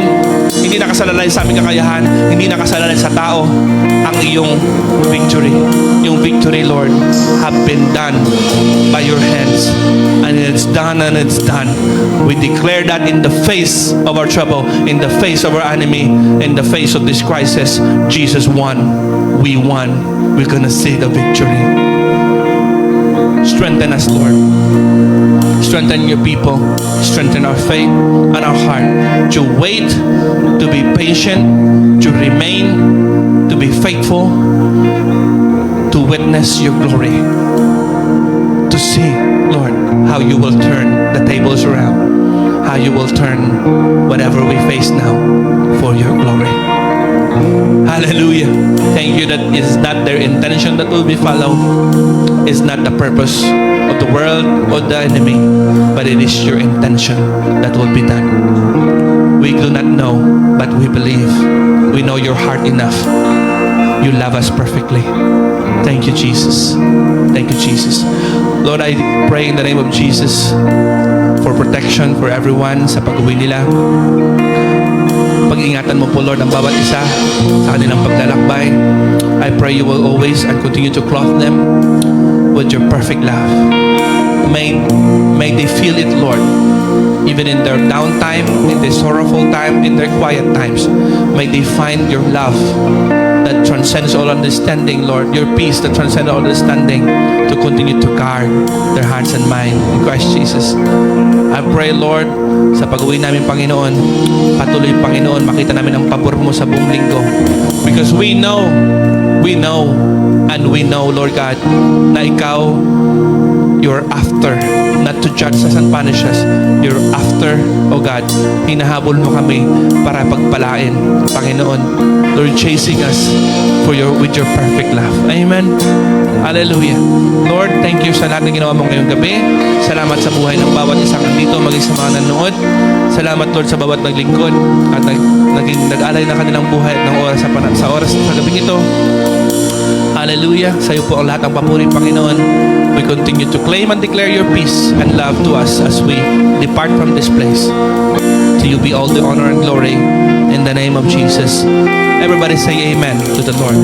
hindi nakasalalay sa aming kakayahan, hindi nakasalalay sa tao ang iyong victory. Yung victory, Lord, have been done by your hands. And it's done and it's done. We declare that in the face of our trouble, in the face of our enemy, in the face of this crisis, Jesus won. We won. We're gonna see the victory. Strengthen us, Lord. Strengthen your people. Strengthen our faith and our heart to wait, to be patient, to remain, to be faithful, to witness your glory, to see, Lord, how you will turn the tables around, how you will turn whatever we face now for your glory. Hallelujah. Thank you that it's not their intention that will be followed. It's not the purpose of the world or the enemy, but it is your intention that will be done. We do not know, but we believe. We know your heart enough. You love us perfectly. Thank you, Jesus. Thank you, Jesus. Lord, I pray in the name of Jesus for protection for everyone sa pag-uwi nila. Pag-ingatan mo po, Lord, ang bawat isa sa kanilang paglalakbay. I pray you will always and continue to clothe them with your perfect love. May they feel it, Lord, even in their downtime, in their sorrowful time, in their quiet times. May they find your love that transcends all understanding, Lord. Your peace that transcends all understanding to continue to guard their hearts and mind in Christ Jesus. I pray, Lord, sa pag-uwi namin, Panginoon, patuloy, Panginoon, makita namin ang pabor mo sa buong linggo. Because we know, and we know, Lord God, na Ikaw, you're after, not to judge us and punish us. You're after, oh God, hinahabol mo kami para pagpalain, Panginoon. Lord, chasing us with your perfect love. Amen. Hallelujah. Lord, thank you sa lahat ng ginawa mo ngayong gabi. Salamat sa buhay ng bawat isang andito, maging sa mga nanonood. Salamat, Lord, sa bawat naglingkod at nag-alay na kanilang buhay at ng oras sa oras sa gabi ito. Hallelujah. Sa iyo po ang lahat ng papuri, Panginoon. We continue to claim and declare your peace and love to us as we depart from this place. To you be all the honor and glory in the name of Jesus. Everybody say amen to the Lord.